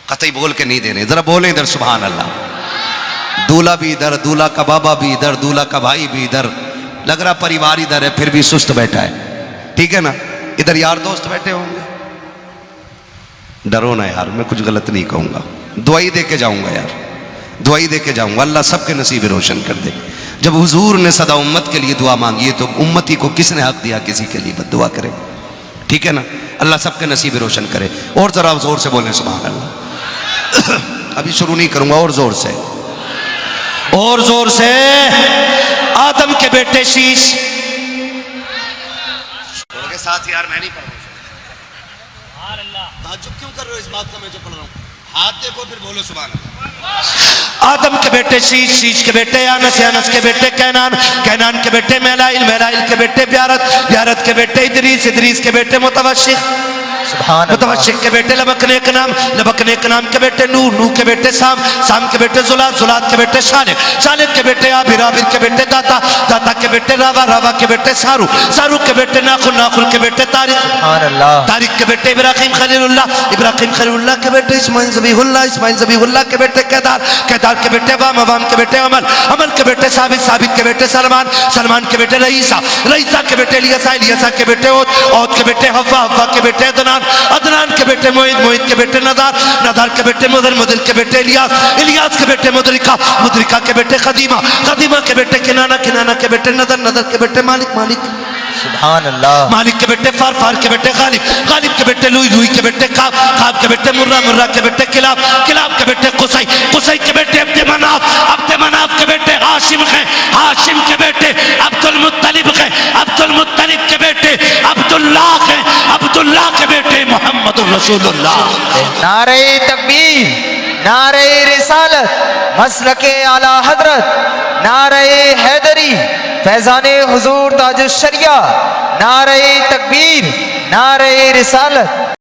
कतई बोल के नहीं दे रहे, जरा बोले इधर सुभान अल्लाह। दूल्हा भी इधर, दूल्हा का बाबा भी इधर, दूल्हा का भाई भी इधर, लग रहा परिवार इधर है, फिर भी सुस्त बैठा है, ठीक है ना। इधर यार दोस्त बैठे होंगे, डरो ना यार, मैं कुछ गलत नहीं कहूंगा, दुआई दे के जाऊंगा यार, दुआई दे के जाऊंगा। अल्लाह सबके नसीब रोशन कर दे। जब हुजूर ने सदा उम्मत के लिए दुआ मांगी है, तो उम्मती को किसने हक दिया किसी के लिए दुआ करे, ठीक है ना। अल्लाह सबके नसीब रोशन करे। और जरा जोर से बोलें सुभान अल्लाह। अभी शुरू नहीं करूंगा, और जोर से, और जोर से। आदम के बेटे शीश के साथ यार मैं नहीं पढ़ रहा, ताज्जुब क्यों कर रहे हो इस बात का, मैं जो पढ़ रहा हूँ। हाथ देखो फिर बोलो सुभान अल्लाह। आदम के बेटे शीश, शीश के बेटे अनस, अनस के बेटे कैनान, कैनान के बेटे मेलाइल, मेलाइल के बेटे ब्यारत, ब्यारत के बेटे इदरीस, इदरीस के बेटे मुतवशिख, सुभान अल्लाह। मुतवशिक के बेटे लबकने के नाम के बेटे नूह के बेटे साम के बेटे जुलाद के बेटे शालिक के बेटे आबिर के बेटे दाता के बेटे रावा के बेटे सारू के बेटे नाखुन के बेटे तारिक के बेटे इब्राहिम खलीलुल्लाह के बेटे इस्माइल ज़बीहुल्लाह के बेटे केदार के बेटे वाम के बेटे अमल के बेटे साबित के बेटे सलमान के बेटे रईसा के बेटे इलियासा के बेटे औद के बेटे हवा के बेटे अदनान के बेटे मोहित के बेटे नदार के बेटे मुदल के बेटे इलियास के बेटे मुदरिका के बेटे खदीमा के बेटे किनाना के बेटे नदर के बेटे मालिक सुभान अल्लाह। मालिक के बेटे फार के बेटे गालिब के बेटे लुई के बेटे काब के बेटे मुर्रा के बेटे किलाब के बेटे कुसै के बेटे अब्द मनाफ के बेटे हाशिम के बेटे अब्दुल मुत्तलिब के बेटे अब्दुल्लाह के बेटे मोहम्मदुर रसूलुल्लाह। नारे तकबीर, नारे रिसालत, मसलके आला हजरत, नारे हैदरी, फैजाने हुजूर ताजुश शरिया, नारे तकबीर, नारे रिसालत।